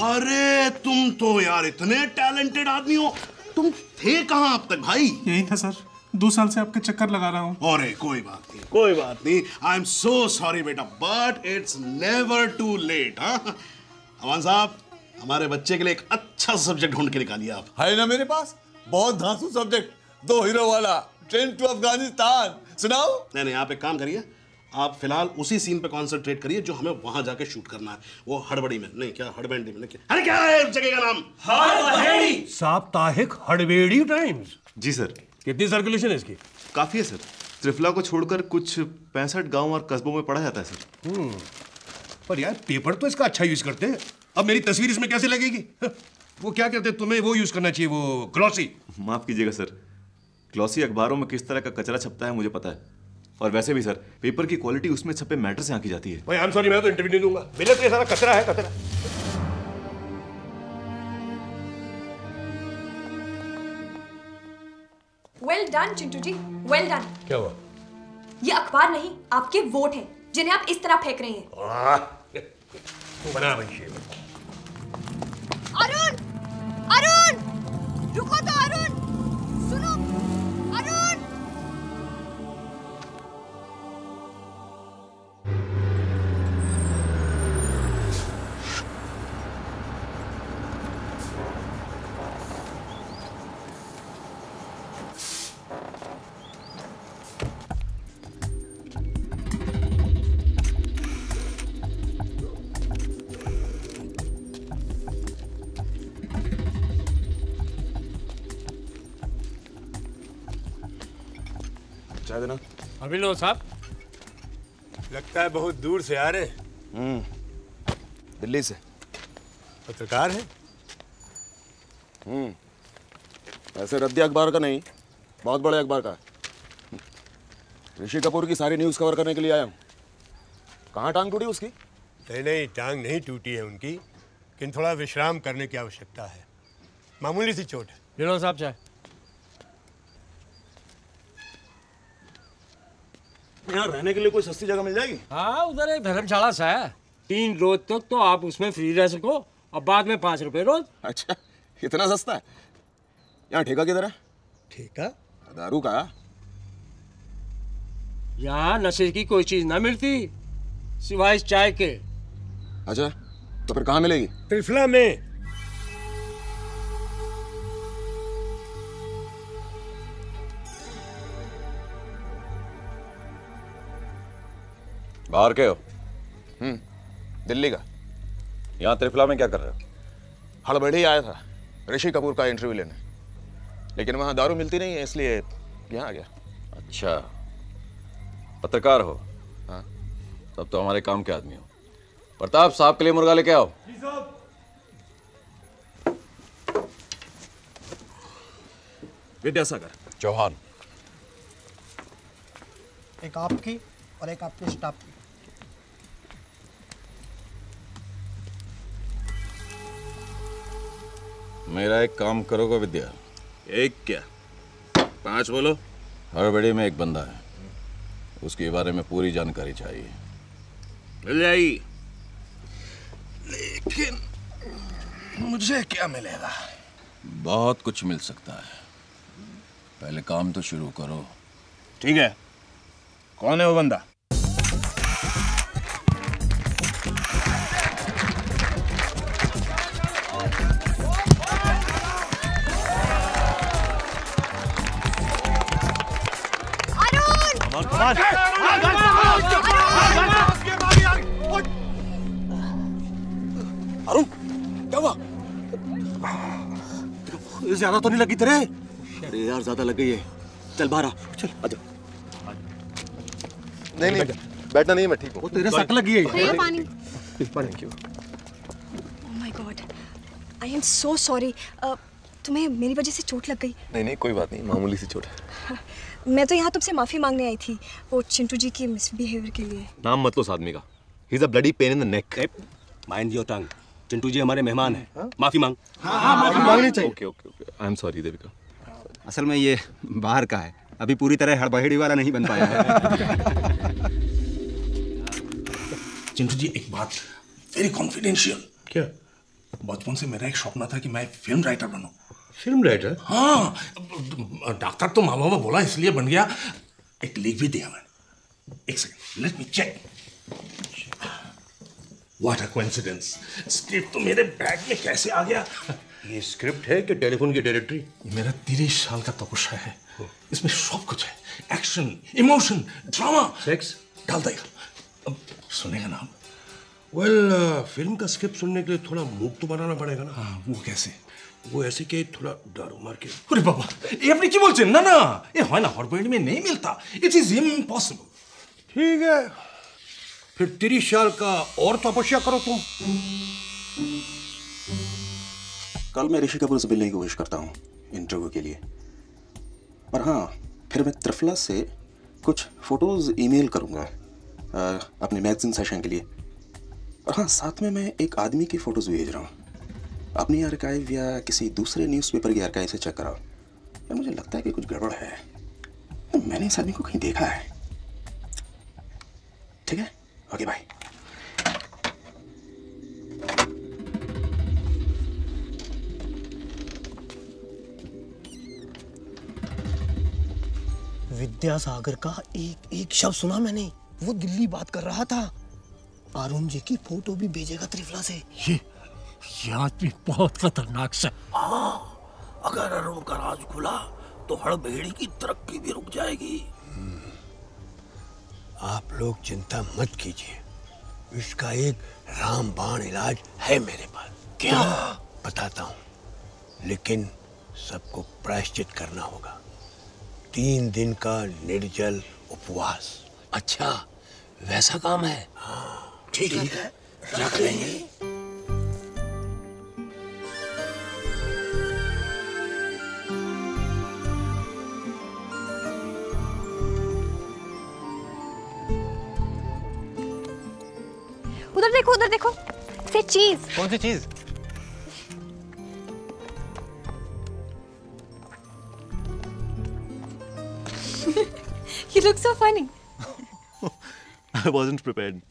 अरे तुम तो यार इतने टैलेंटेड आदमी हो। तुम थे कहाँ अब तक भाई? यही था सर, 2 साल से आपके चक्कर लगा रहा हूँ। अरे कोई बात नहीं कोई बात नहीं। आई एम सो सॉरी बेटा, but it's never too late. Aman साहब, हमारे बच्चे के लिए एक अच्छा सब्जेक्ट ढूंढ के निकालिए आप। है ना मेरे पास बहुत धांसू सब्जेक्ट, 2 हीरो वाला, ट्रेन टू अफगानिस्तान। सुनाओ? नहीं आप एक काम करिए, आप फिलहाल उसी सीन पे कॉन्सेंट्रेट करिए जो हमें वहां जाके शूट करना है। वो हड़बड़ी में नहीं, क्या हड़बड़ी में नहीं, अरे क्या है जगह का नाम? हड़बड़ी। साप्ताहिक हड़बेड़ी टाइम्स। जी सर। कितनी सर्कुलेशन है इसकी? काफी है सर। त्रिफला को छोड़कर कुछ 65 गांव और कस्बों में पढ़ा जाता है सर। पर यार पेपर तो इसका अच्छा यूज करते हैं। अब मेरी तस्वीर इसमें कैसे लगेगी? वो क्या कहते हैं, तुम्हें वो यूज करना चाहिए, वो ग्लॉसी। माफ कीजिएगा सर, ग्लॉसी अखबारों में किस तरह का कचरा छपता है मुझे पता है। और वैसे भी सर, पेपर की क्वालिटी उसमें छपे मैटर से आंकी जाती है। भाई आई एम सॉरी, मैं तो इंटरव्यू नहीं दूंगा। मेरे तो ये सारा कचरा है, कचरा। वेल डन चिंटू जी, वेल डन। क्या हुआ? ये अखबार नहीं, आपके वोट हैं जिन्हें आप इस तरह फेंक रहे हैं। बना भाई। अरुण, अरुण, रुको तो अरुण, सुनो, अरुण। चाय देना। अभी लो साहब। लगता है बहुत दूर से आ रहे। दिल्ली से। पत्रकार है? ऐसे रद्दी अखबार का नहीं, बहुत बड़े अखबार का है। ऋषि कपूर की सारी न्यूज़ कवर करने के लिए आया हूँ। कहाँ टांग टूटी उसकी? नहीं, टांग नहीं टूटी है उनकी, लेकिन थोड़ा विश्राम करने की आवश्यकता है। मामूली सी चोट है। ले लो साहब चाय। यहाँ रहने के लिए कोई सस्ती जगह मिल जाएगी? हाँ, उधर एक धर्मशाला सा है। 3 रोज तक तो आप उसमें फ्री रह सको और बाद में 5 रुपए रोज। अच्छा, इतना सस्ता है? यहाँ ठेका किधर है? ठेका? दारू का? यहाँ नशे की कोई चीज ना मिलती सिवाय चाय के। अच्छा, तो फिर कहाँ मिलेगी? त्रिफला में। बाहर के हो? दिल्ली का। यहाँ त्रिफला में क्या कर रहे हो? हड़बड़ी आया था ऋषि कपूर का इंटरव्यू लेने, लेकिन वहाँ दारू मिलती नहीं है, इसलिए यहाँ आ गया। अच्छा, पत्रकार हो? हाँ। तब तो हमारे काम के आदमी हो। प्रताप साहब के लिए मुर्गा लेके आओ। विद्यासागर। चौहान। एक आपकी और एक आपके स्टाफ की। मेरा एक काम करोगे विद्या? एक क्या, 5 बोलो। हड़बड़ी में एक बंदा है, उसके बारे में पूरी जानकारी चाहिए। मिल जाएगी, लेकिन मुझे क्या मिलेगा? बहुत कुछ मिल सकता है, पहले काम तो शुरू करो। ठीक है, कौन है वो बंदा? अरुण क्या हुआ? ज्यादा तो नहीं लगी तेरे? अरे यार ज्यादा लग गई है। चल बाहर आ। चल आजा। नहीं नहीं बैठना नहीं, मैं ठीक हूँ। तेरे सट लगी है। पानी। Thank you. Oh my God, I am so sorry. तुम्हें मेरी वजह से चोट लग गई? नहीं नहीं कोई बात नहीं, मामूली सी चोट है। मैं तो यहाँ तुमसे माफी मांगने आई थी, वो चिंटू जी के मिसबिहेवियर के लिए। नाम मत लो उस आदमी का। He is a bloody pain in the neck. Mind your tongue. Chintu ji हमारे मेहमान हैं। माफी मांग। हाँ, माफी मांगनी चाहिए। Okay okay okay, I am sorry Devika. असल में ये बाहर का है, अभी पूरी तरह हड़बड़ी वाला नहीं बन पाया है। चिंटू जी एक बात वेरी कॉन्फिडेंशियल। क्या? बचपन से मेरा एक सपना था कि मैं फिल्म राइटर बनूं। Film writer? हाँ, डॉक्टर तो मामा में बोला इसलिए बन गया। एक लिख भी दिया मैंने। एक second, let me check. What a coincidence, script तो मेरे बैग में कैसे आ गया? ये स्क्रिप्ट है कि टेलीफोन की डायरेक्टरी? मेरा 30 साल का तपस्या है, इसमें सब कुछ है। एक्शन, इमोशन, ड्रामा, सेक्स डाल देगा। अब सुनेगा ना? वेल फिल्म का स्क्रिप्ट सुनने के लिए थोड़ा मूड तो बनाना पड़ेगा ना। हाँ, वो कैसे? वो ऐसे कि थोड़ा दारू मार के। अरे बाबा, ये अपनी की बोलছেন? ना ना, ये है ना हॉटबॉडी में नहीं मिलता। It is impossible. ठीक है, फिर 30 साल का और तपस्या करो तुम। कल मैं ऋषि कपूर से मिलने की कोशिश करता हूँ इंटरव्यू के लिए। पर हाँ, फिर मैं त्रिफला से कुछ फोटोज ईमेल करूँगा अपने मैगजीन सेशन के लिए। और हाँ, साथ में मैं एक आदमी की फोटोज भेज रहा हूँ। अपनी आर्काइव या किसी दूसरे न्यूज़पेपर की आर्काइव से चेक कराओ। यार मुझे लगता है कि कुछ गड़बड़ है। मैंने इस आदमी को कहीं देखा है। ठीक है, ओके बाय। विद्यासागर का एक शब्द सुना मैंने। वो दिल्ली बात कर रहा था। अरुण जी की फोटो भी भेजेगा त्रिफला से। ये आदमी बहुत खतरनाक सा। अगर अरुण का राज खुला तो हड़बेड़ी की तरक्की भी रुक जाएगी। आप लोग चिंता मत कीजिए, इसका एक रामबाण इलाज है मेरे पास। क्या? बताता हूँ, लेकिन सबको प्रायश्चित करना होगा। 3 दिन का निर्जल उपवास। अच्छा, वैसा काम है? हाँ, ठीक है, रख लेंगे। उधर देखो, से चीज। कौन सी चीज? You look so funny. I wasn't prepared.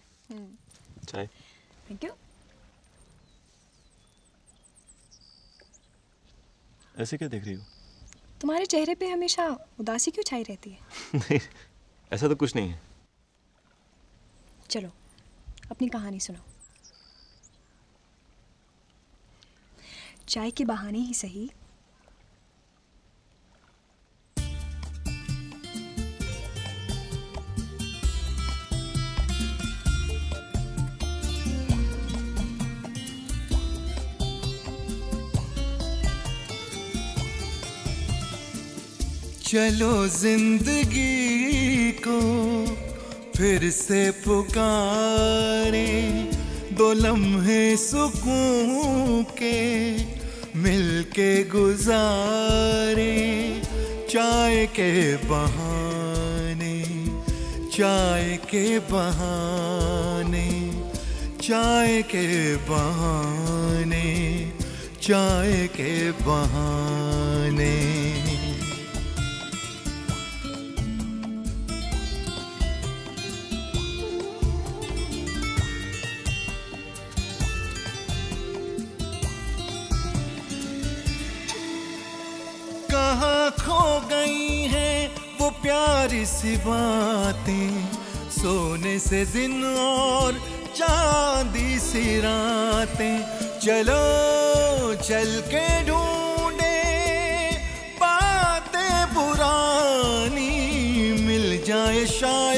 चाय? Thank you. ऐसे क्या देख रही हो? तुम्हारे चेहरे पे हमेशा उदासी क्यों छाई रहती है? नहीं, ऐसा तो कुछ नहीं है। चलो, अपनी कहानी सुनो। चाय के बहाने ही सही। चलो जिंदगी को फिर से पुकारे, 2 लम्हे सुकून के मिलके गुजारे। चाय के बहाने, चाय के बहाने, चाय के बहाने, चाय के बहाने। कहाँ खो गई हैं वो प्यारी सी बातें, सोने से दिन और चांदी सी रातें। चलो चल के ढूंढे बातें पुरानी, मिल जाए शायद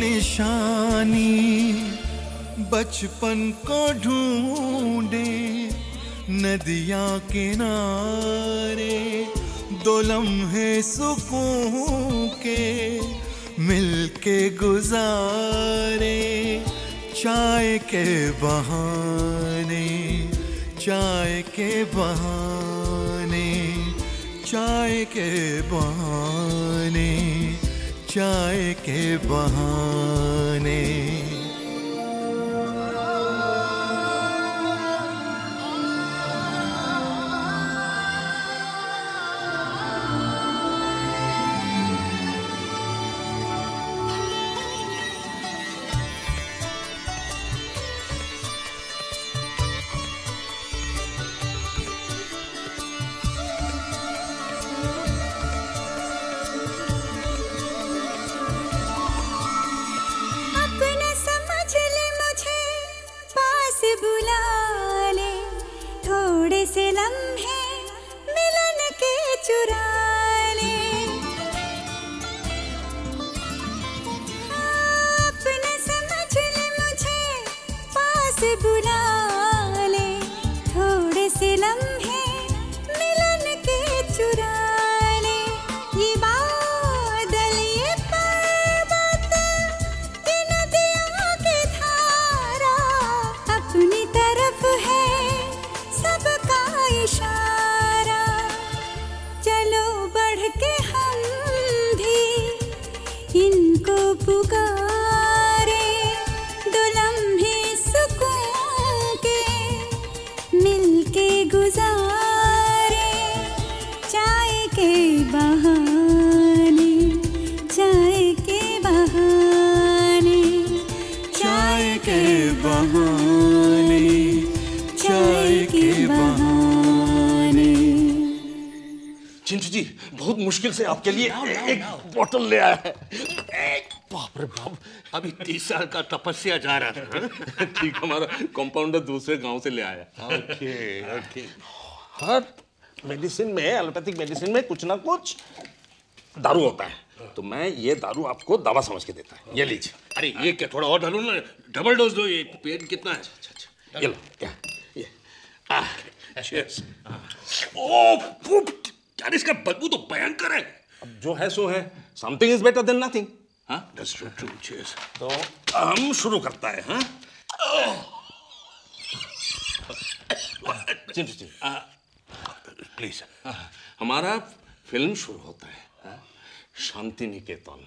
निशानी बचपन को ढूंढे नदियां किनारे, दो लम्हे सुकून के मिलके गुजारे, चाय के बहाने, चाय के बहाने, चाय के बहाने, चाय के बहाने। बुला ले थोड़े से लम्हे मिलन के चुरा ले, अपने समझ ले मुझे पास बुला ले, थोड़े से लम्हे मिलन के चुरा ले। ये बादल ये पर्वत ये नदियों की धारा अपनी तरफ है सबका इशारा, चलो बढ़ के हम भी इनको पुकारे, दो लम्हे सुकून के मिलके गुजारे, चाय के बहाने, चाय के बहाने, चाय के बहाने, चाय के बहाने। चिंटू जी बहुत मुश्किल से आपके लिए एक बोतल ले आया है। बाप रे बाप, अभी 30 साल का तपस्या जा रहा था। ठीक, हमारा कंपाउंडर दूसरे गांव से ले आया। Okay okay. हर मेडिसिन में, एलोपैथिक मेडिसिन में कुछ ना कुछ दारू होता है, तो मैं ये दारू आपको दवा समझ के देता है। ये लीजिए। अरे ये क्या, थोड़ा और डालो ना, डबल डोज दो। ये पेन कितना है? ये लो, क्या ये चीयर्स। ओह यार, इसका बदबू तो भयंकर है। अब जो है सो है, something is better than nothing. हाँ, दैट्स ट्रू। चीयर्स। तो हम शुरू करता है। हाँ चिंटू जी प्लीज। हमारा फिल्म शुरू होता है शांति निकेतन।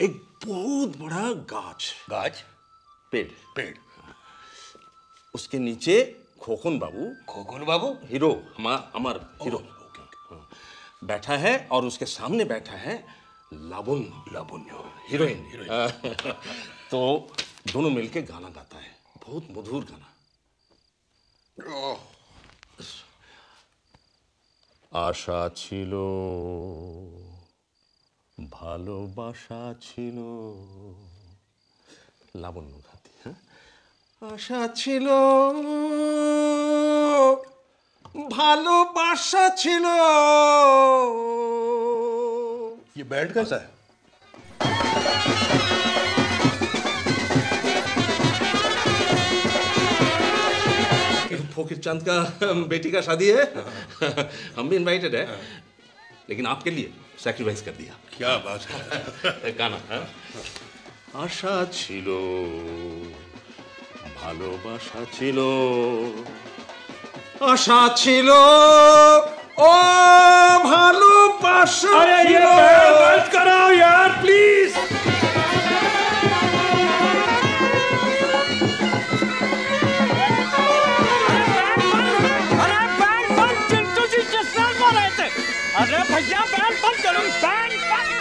एक बहुत बड़ा गाछ, पेड़, उसके नीचे खोखन बाबू हीरो, हमार हीरो बैठा है, और उसके सामने बैठा है लावण्य हीरोइन। तो दोनों मिलके गाना गाता है, बहुत मधुर गाना। आशा छिलो ভালোবাসা ছিল, লাবণ্য গাতি। হ্যাঁ, আশা ছিল ভালোবাসা ছিল। ये बैंड कैसा है? फकीर चंद का बेटी का शादी है। हम भी इनवाइटेड है, लेकिन आपके लिए सैक्रिफाइस कर दिया। क्या बात है। गाना आशा छिलो ভালোবাসা ছিল, আশা ছিল ও ভালোবাসা। अरे ये बंद कराओ यार प्लीज। अरे बैंड बंद, चिंटू जी जिस तरह बोल रहे थे। अरे भैया बैंड बंद करो, बैंड बंद।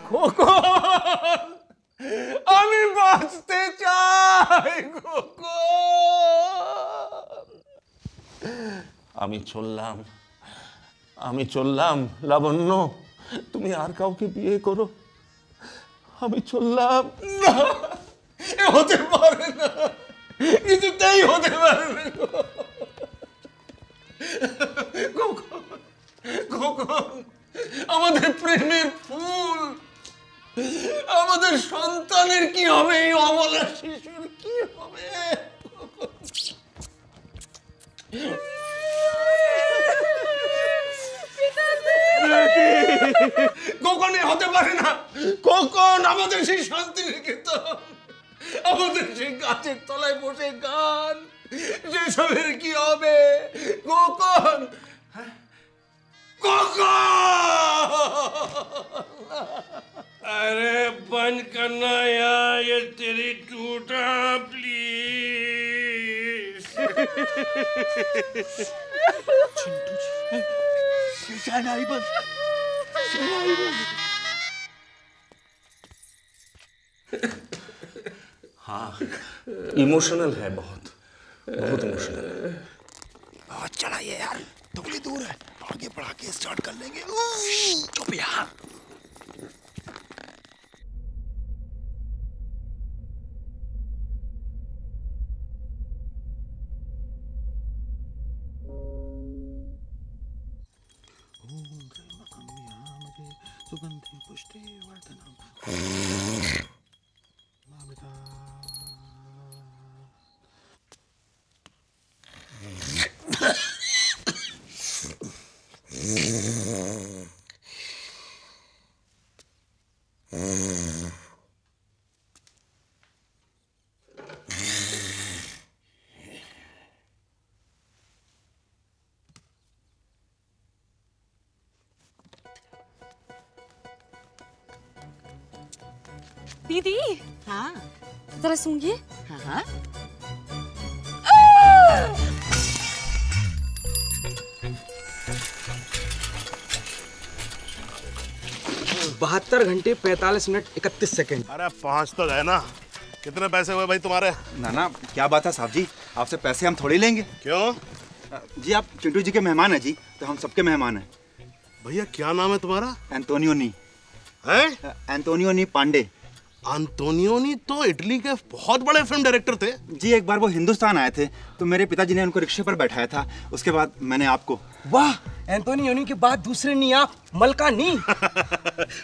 খোকন, আমি বাঁচতে চাই খোকন। আমি চললাম লাবণ্য, তুমি আর কাউকে বিয়ে করো। আমি চললাম। না, এ হতে পারে না, কিছুতেই হতে পারে না। খোকন, খোকন। আমাদের সেই গাছের তলায় বসে গান, যেসবের কি হবে কখন अरे बंद करना यार ये तेरी टूटा प्लीज। चिंटू जी शहनाई बंद, शहनाई बंद। हाँ इमोशनल है, बहुत बहुत इमोशनल है। बहुत चढ़ाइए यार, थोड़ी दूर है, आगे बढ़ा के स्टार्ट कर लेंगे। चुप यार। सुगंधि पुष्टि वर्धनम। दीदी। हाँ जरा सूंघिए। हाँ 72 घंटे 45 मिनट 31 सेकंड। अरे पहुंच तो गए ना। कितने पैसे हुए भाई तुम्हारे? ना ना क्या बात है साहब जी, आपसे पैसे हम थोड़ी लेंगे। क्यों जी? आप चिंटू जी के मेहमान हैं जी, तो हम सबके मेहमान हैं। भैया क्या नाम है तुम्हारा? एंटोनियोनी। है? एंटोनियोनी पांडे। एंटोनियोनी तो इटली के बहुत बड़े फिल्म डायरेक्टर थे जी। एक बार वो हिंदुस्तान आए थे तो मेरे पिताजी ने उनको रिक्शे पर बैठाया था, उसके बाद मैंने आपको। वाह, एंटोनियोनी के बाद दूसरे नी आप मलकानी।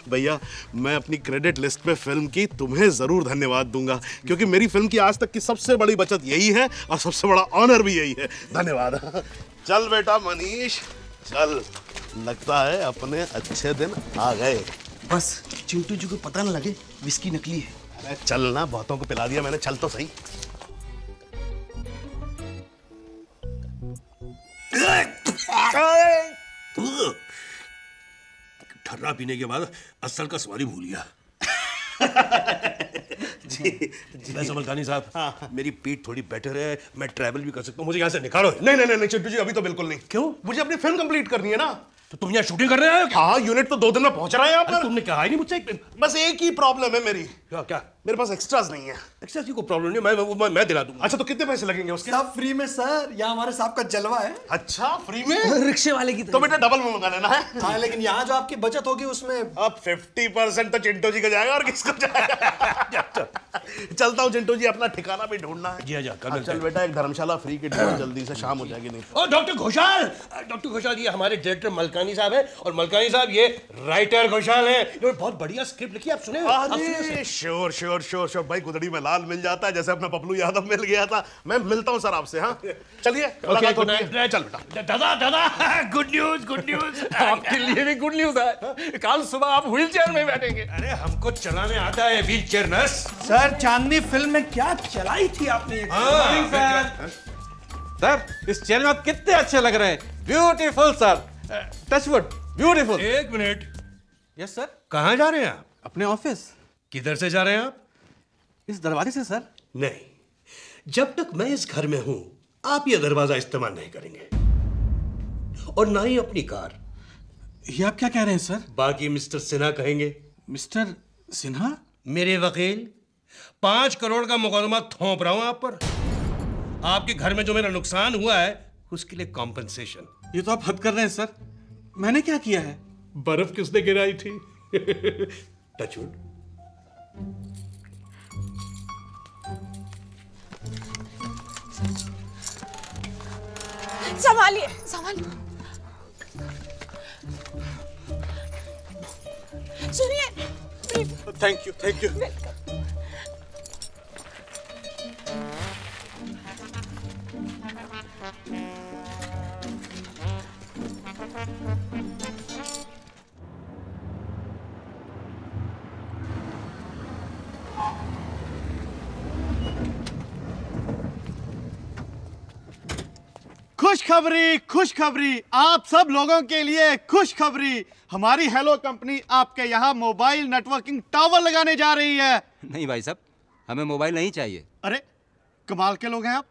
भैया मैं अपनी क्रेडिट लिस्ट में फिल्म की तुम्हें जरूर धन्यवाद दूंगा, क्योंकि मेरी फिल्म की आज तक की सबसे बड़ी बचत यही है और सबसे बड़ा ऑनर भी यही है। धन्यवाद। चल बेटा मनीष चल, लगता है अपने अच्छे दिन आ गए। बस चिंटू जी को पता न लगे विस्की नकली है। अरे चल ना, बहुतों को पिला दिया मैंने, चल तो सही। ठर्रा पीने के बाद असल का सवारी भूल गया। जी वैसे मलकानी साहब, हाँ। मेरी पीठ थोड़ी बेटर है, मैं ट्रैवल भी कर सकता हूँ, मुझे यहाँ से निकालो। नहीं नहीं नहीं चिंटू जी अभी तो बिल्कुल नहीं। क्यों? मुझे अपनी फिल्म कंप्लीट करनी है ना। तो तुम यहाँ शूटिंग कर रहे हो? हाँ, यूनिट तो 2 दिन में पहुंच रहा है यहाँ पर। तुमने कहा ही नहीं मुझसे। बस एक ही प्रॉब्लम है मेरी। क्या? मेरे पास एक्स्ट्रास नहीं है। एक्स्ट्रास की कोई प्रॉब्लम नहीं, मैं दिला दूंगा। अच्छा तो कितने पैसे लगेंगे उसके? सब फ्री में सर, यहाँ हमारे साहब का जलवा है। अच्छा फ्री में? रिक्शे वाले की तो बेटा डबल में मंगा लेना है। हाँ लेकिन यहाँ जो आपकी बचत होगी उसमें अब 50% तो चिंटू जी का जाएगा और किसको जाएगा। चलता हूँ चिंटू जी, अपना ठिकाना भी ढूंढना है। जी हाँ, चल बेटा, एक धर्मशाला फ्री की ढूंढ, जल्दी से शाम हो जाएगी। नहीं ओ डॉक्टर घोषाल ये हमारे डायरेक्टर मलकानी साहब हैं, और मलकानी साहब ये राइटर घोषाल हैं। इन्होंने बहुत बढ़िया स्क्रिप्ट लिखी, आप सुने? श्योर श्योर श्योर श्योर भाई, गुदड़ी में लाल मिल जाता है जैसे अपना पपलू यादव मिल गया था। मैं मिलता हूँ सर आपसे। हाँ चलिए। चल बेटा। दादा गुड न्यूज आपके लिए भी गुड न्यूज है। कल सुबह आप व्हील चेयर में बैठेंगे। अरे हमको चलाने आता है व्हील चेयर नर्स। सर चांदनी फिल्म में क्या चलाई थी आपने? सर इस चेयर में आप कितने अच्छे लग रहे हैं। Beautiful sir, touchwood beautiful. एक मिनट। Yes sir. कहाँ जा रहे हैं आप? अपने ऑफिस। किधर से जा रहे हैं आप? इस दरवाजे से सर। नहीं, जब तक मैं इस घर में हूं आप ये दरवाजा इस्तेमाल नहीं करेंगे, और ना ही अपनी कार। ये आप क्या कह रहे हैं सर? बाकी मिस्टर सिन्हा कहेंगे। मिस्टर सिन्हा? मेरे वकील, 5 करोड़ का मुकदमा थोप रहा हूं आप पर। आपके घर में जो मेरा नुकसान हुआ है उसके लिए कॉम्पेंसेशन। ये तो आप हद कर रहे हैं सर। मैंने क्या किया है? बर्फ किसने गिराई थी? टचवुड। संभालिए। सुनिए। Thank you. खुशखबरी खुशखबरी, आप सब लोगों के लिए खुशखबरी। हमारी हेलो कंपनी आपके यहाँ मोबाइल नेटवर्किंग टावर लगाने जा रही है। नहीं भाई साहब, हमें मोबाइल नहीं चाहिए। अरे कमाल के लोग हैं आप।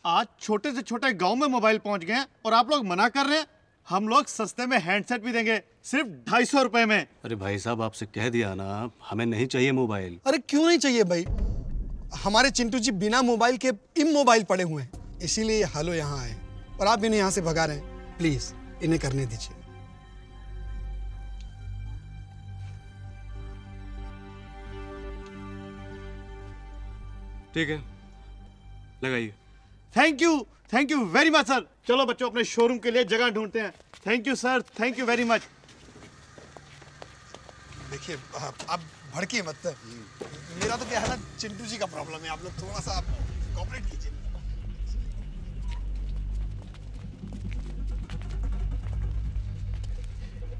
आज छोटे से छोटे गांव में मोबाइल पहुंच गए हैं और आप लोग मना कर रहे हैं। हम लोग सस्ते में हैंडसेट भी देंगे, सिर्फ 250 रुपए में। अरे भाई साहब, आपसे कह दिया ना, हमें नहीं चाहिए मोबाइल। अरे क्यों नहीं चाहिए भाई? हमारे चिंटू जी बिना मोबाइल के इमोबाइल पड़े हुए हैं, इसीलिए हेलो यहाँ आए और आप इन्हें यहाँ से भगा रहे हैं। प्लीज इन्हें करने दीजिए। ठीक है, लगाइए। Thank you very much sir. चलो बच्चों, अपने शोरूम के लिए जगह ढूंढते हैं। Thank you sir, thank you very much. देखिए आप भड़किए मत। मेरा तो क्या है ना, चिंटू जी का प्रॉब्लम है। आप लोग थोड़ा सा कोऑपरेट कीजिए।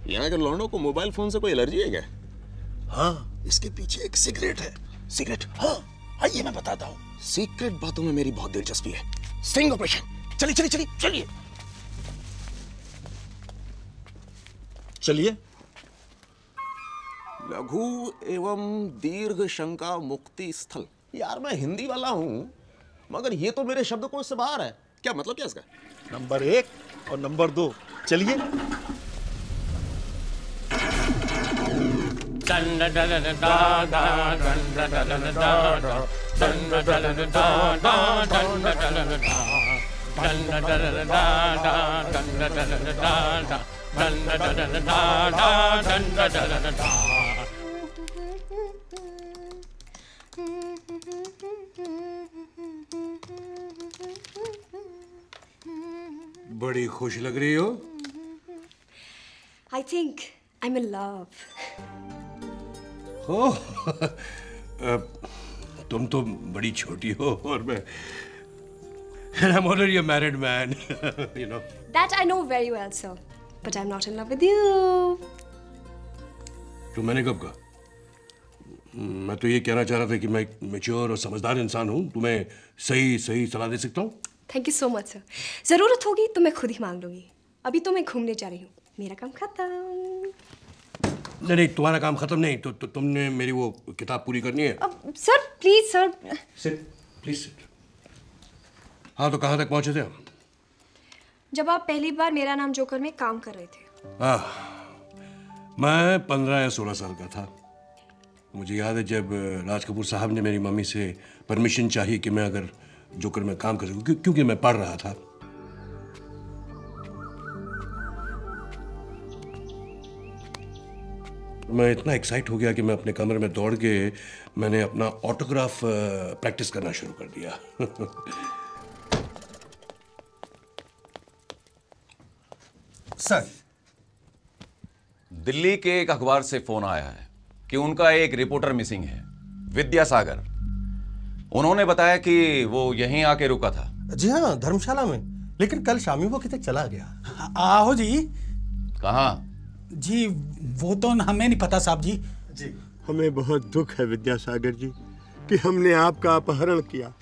यहाँ के लौंडों को मोबाइल फोन से कोई एलर्जी है क्या? हाँ, इसके पीछे एक सिगरेट है। सिगरेट? हाँ, आइए मैं बताता हूँ। सीक्रेट बातों में मेरी बहुत दिलचस्पी है। Sting operation. चलिए चलिए चलिए चलिए चलिए। लघु एवं दीर्घ शंका मुक्ति स्थल। यार मैं हिंदी वाला हूं, मगर ये तो मेरे शब्दकोश से बाहर है। क्या मतलब क्या इसका? नंबर 1 और नंबर 2। चलिए। बड़ी खुश लग रही हो। I think I'm in love. हो तुम तो बड़ी छोटी हो और मैं I'm already a married man, you know. That I know very well, sir. But I'm not in love with you. तो मैंने कब कहा? मैं तो ये कहना चाह रहा था कि मैं मैच्योर और समझदार इंसान हूँ, तुम्हें सही सलाह दे सकता हूँ। Thank you so much, sir. जरूरत होगी तो मैं खुद ही मांग लूंगी। अभी तो मैं घूमने जा रही हूँ। मेरा काम खत्म। नहीं, तुम्हारा काम खत्म नहीं। तो तुमने मेरी वो किताब पूरी करनी है। Sir please sir. Sit, please sit. हाँ, तो कहाँ तक पहुँचे थे हम? जब आप पहली बार मेरा नाम जोकर में काम कर रहे थे। मैं 15 या 16 साल का था। मुझे याद है जब राज कपूर साहब ने मेरी मम्मी से परमिशन चाहिए कि मैं अगर जोकर में काम कर सकूं, क्योंकि मैं पढ़ रहा था। मैं इतना एक्साइट हो गया कि मैं अपने कमरे में दौड़ के मैंने अपना ऑटोग्राफ प्रैक्टिस करना शुरू कर दिया। सर, दिल्ली के एक अखबार से फोन आया है कि उनका एक रिपोर्टर मिसिंग है, विद्यासागर। उन्होंने बताया कि वो यहीं आके रुका था। जी हाँ, धर्मशाला में, लेकिन कल शामी वो कितने चला गया। आहो जी। कहाँ? जी वो तो हमें नहीं पता साहब जी। हमें बहुत दुख है विद्यासागर जी कि हमने आपका अपहरण किया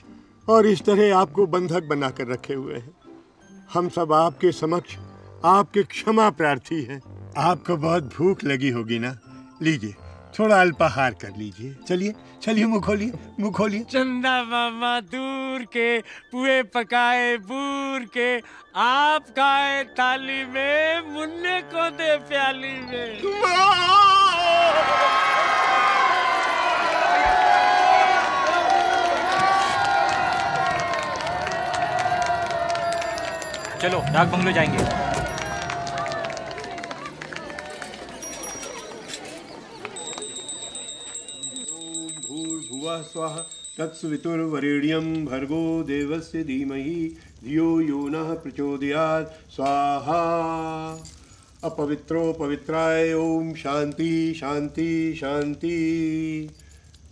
और इस तरह आपको बंधक बनाकर रखे हुए हैं। हम सब आपके समक्ष आपके क्षमा प्रार्थी हैं। आपको बहुत भूख लगी होगी ना, लीजिए थोड़ा अल्पाहार कर लीजिए। चलिए चलिए, मुँह खोलिए, मुँह खोलिए। चंदा मामा दूर के पुए पकाए बूर के, आप खाए थाली में, मुन्ने को दे प्याली में। चलो डाक बंगलो जाएंगे। स्वाहा तत्सवितुर्वरेण्यं भर्गो देवस्य धीमहि धियो यो नः प्रचोदयात् स्वाहा। अपवित्रो पवित्राय ओम शांति शांति शांति।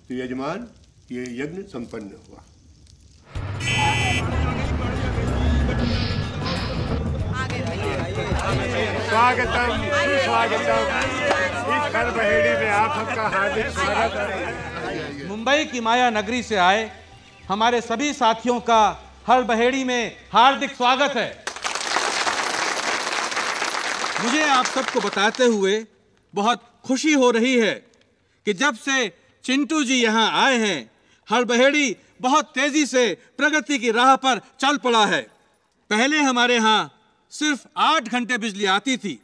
तो यजमान, ये यज्ञ संपन्न हुआ। स्वागतम सुस्वागतम। इस खरबहेड़ी में आप सबका हार्दिक स्वागत है। मुंबई की माया नगरी से आए हमारे सभी साथियों का हरबहेड़ी में हार्दिक स्वागत है। मुझे आप सबको बताते हुए बहुत खुशी हो रही है कि जब से चिंटू जी यहाँ आए हैं, हड़बहेड़ी बहुत तेजी से प्रगति की राह पर चल पड़ा है। पहले हमारे यहाँ सिर्फ 8 घंटे बिजली आती थी,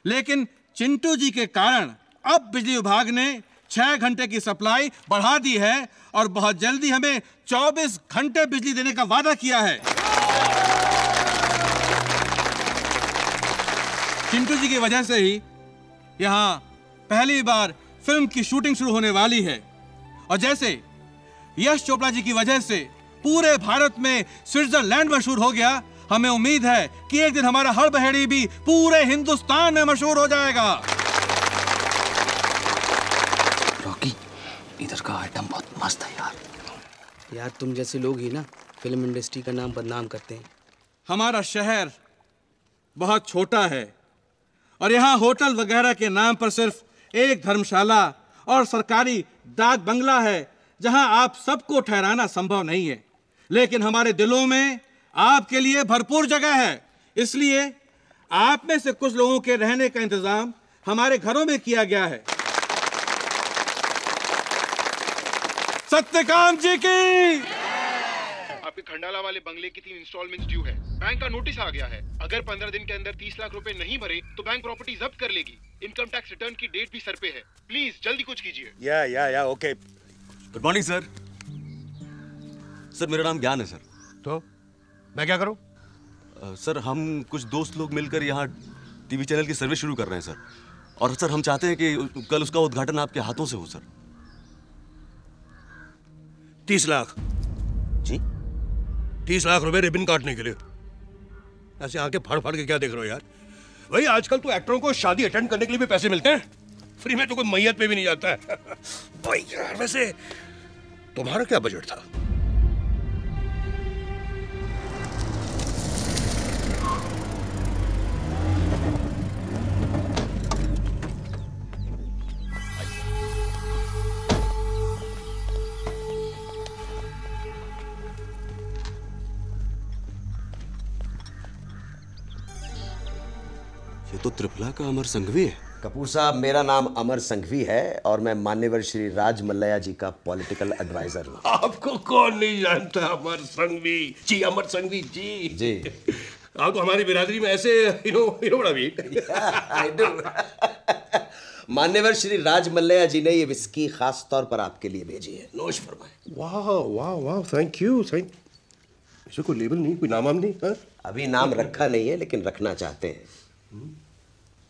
लेकिन चिंटू जी के कारण अब बिजली विभाग ने 6 घंटे की सप्लाई बढ़ा दी है और बहुत जल्दी हमें 24 घंटे बिजली देने का वादा किया है। चिंटू जी की वजह से ही यहाँ पहली बार फिल्म की शूटिंग शुरू होने वाली है और जैसे यश चोपड़ा जी की वजह से पूरे भारत में स्विट्जरलैंड मशहूर हो गया, हमें उम्मीद है कि एक दिन हमारा हड़बहेड़ी भी पूरे हिंदुस्तान में मशहूर हो जाएगा। रॉकी, इधर का आइटम बहुत मस्त है यार। यार तुम जैसे लोग ही ना फिल्म इंडस्ट्री का नाम बदनाम करते हैं। हमारा शहर बहुत छोटा है और यहाँ होटल वगैरह के नाम पर सिर्फ एक धर्मशाला और सरकारी डाक बंगला है जहाँ आप सबको ठहराना संभव नहीं है, लेकिन हमारे दिलों में आपके लिए भरपूर जगह है। इसलिए आप में से कुछ लोगों के रहने का इंतजाम हमारे घरों में किया गया है। सत्यकाम जी की। आपके खंडाला वाले बंगले की 3 इंस्टॉलमेंट्स ड्यू है। बैंक का नोटिस आ गया है। अगर 15 दिन के अंदर 30 लाख रुपए नहीं भरे तो बैंक प्रॉपर्टी जब्त कर लेगी। इनकम टैक्स रिटर्न की डेट भी सर पे है। प्लीज जल्दी कुछ कीजिए। या okay. Good morning sir. Sir मेरा नाम ज्ञान है सर। तो मैं क्या करूं? सर हम कुछ दोस्त लोग मिलकर यहाँ टीवी चैनल की सर्विस शुरू कर रहे हैं सर, और सर हम चाहते हैं कि कल उसका उद्घाटन आपके हाथों से हो सर। 30 लाख जी? 30 लाख रुपए रिबन काटने के लिए? ऐसे आंखें फाड़ फाड़ के क्या देख रहे हो यार? भाई आजकल तो एक्टरों को शादी अटेंड करने के लिए भी पैसे मिलते हैं, फ्री में तो कोई मैयत पे भी नहीं जाता है। भाई यार वैसे तुम्हारा क्या बजट था? ये तो त्रिफला का अमर संघवी है। कपूर साहब, मेरा नाम अमर संघवी है और मैं मान्यवर श्री राज मल्लैया जी का पॉलिटिकल एडवाइजर हूँ। आपको कौन नहीं जानता अमर संघवी जी? अमर संघवी जी जी। आप तो हमारी बिरादरी में ऐसे बड़ा भी। मान्यवर श्री राज मल्लैया जी ने ये विस्की खास तौर पर आपके लिए भेजी है। नोश फरमाएं। वाह वाह वाह, थैंक यू। इसे कोई लेबल नहीं, कोई नाम नहीं है? अभी नाम रखा नहीं है लेकिन रखना चाहते हैं।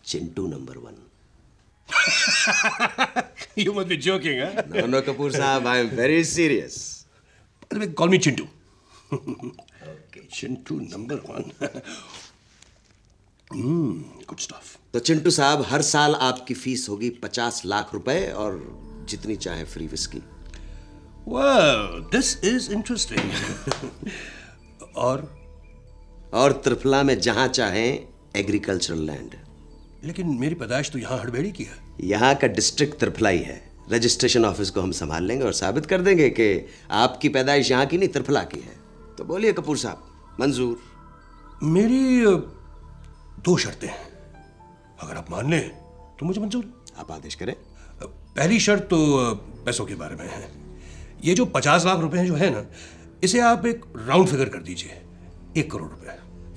Chintu number 1। You must be joking, huh? No, Kapoor साहब, I am very serious. Call me Chintu. Okay. Chintu number 1. Good stuff. तो चिंटू साहब, हर साल आपकी फीस होगी 50 लाख रुपए और जितनी चाहे free whisky. Well, this is interesting. और त्रिफला में जहां चाहें एग्रीकल्चरल लैंड। लेकिन मेरी पैदाइश तो यहाँ हड़बेड़ी की है। यहाँ का डिस्ट्रिक्ट त्रिफलाई है। रजिस्ट्रेशन ऑफिस को हम संभाल लेंगे और साबित कर देंगे कि आपकी पैदाइश यहाँ की नहीं त्रिफला की है। तो बोलिए कपूर साहब, मंजूर? मेरी 2 शर्तें हैं। अगर आप मान लें तो मुझे मंजूर। आप आदेश करें। पहली शर्त तो पैसों के बारे में है। ये जो 50 लाख रुपए जो है ना, इसे आप एक राउंड फिगर कर दीजिए, 1 करोड़ रुपए।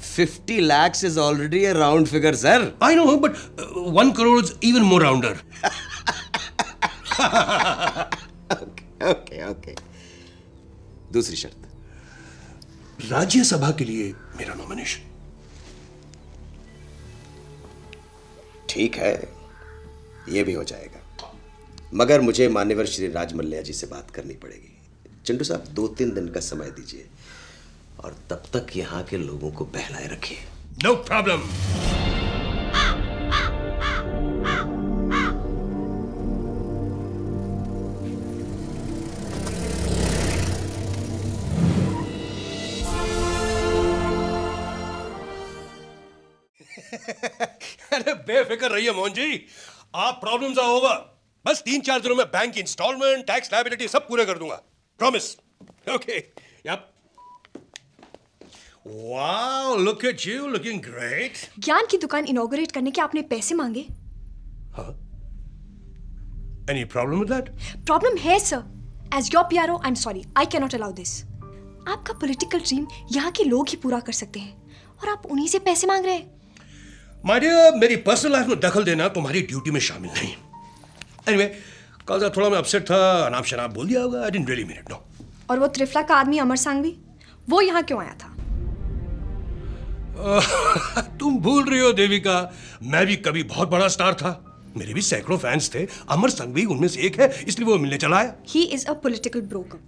50 lakhs is already a round figure, sir. I know, but 1 crore is even more rounder. Okay. दूसरी शर्त, राज्यसभा के लिए मेरा नॉमिनेशन। ठीक है, ये भी हो जाएगा, मगर मुझे मान्यवर श्री राज मल्लैया जी से बात करनी पड़ेगी। चिंटू साहब, 2-3 दिन का समय दीजिए और तब तक यहाँ के लोगों को बहलाए रखिए। No problem. अरे बेफिक्र रहिए मोहन जी, आप प्रॉब्लम्स आर ओवर। बस 3-4 दिनों में बैंक की इंस्टॉलमेंट, टैक्स लायबिलिटी सब पूरे कर दूंगा, promise. Okay. Yup. Wow, look at you, looking great. ज्ञान की दुकान इनॉग्रेट करने के आपने पैसे मांगे? Any problem with that? Problem है sir. As your PRO, I'm sorry, I cannot allow this. आपका पॉलिटिकल ड्रीम यहाँ के लोग ही पूरा कर सकते हैं और आप उन्हीं से पैसे मांग रहे हैं. My dear, मेरी पर्सनल लाइफ में दखल देना तुम्हारी ड्यूटी में शामिल नहीं. Anyway, कल से थोड़ा मैं अपसेट था, अनाप शनाप बोल दिया होगा. I didn't really mean it, no. और वो त्रिफला का आदमी अमर सांघवी, वो यहाँ क्यों आया था? तुम भूल रही हो देविका, मैं भी कभी बहुत बड़ा स्टार था. मेरे भी सैकड़ों फैंस थे. अमर संघवी उनमें से एक है, इसलिए वो मिलने चला आया. He is a political broker.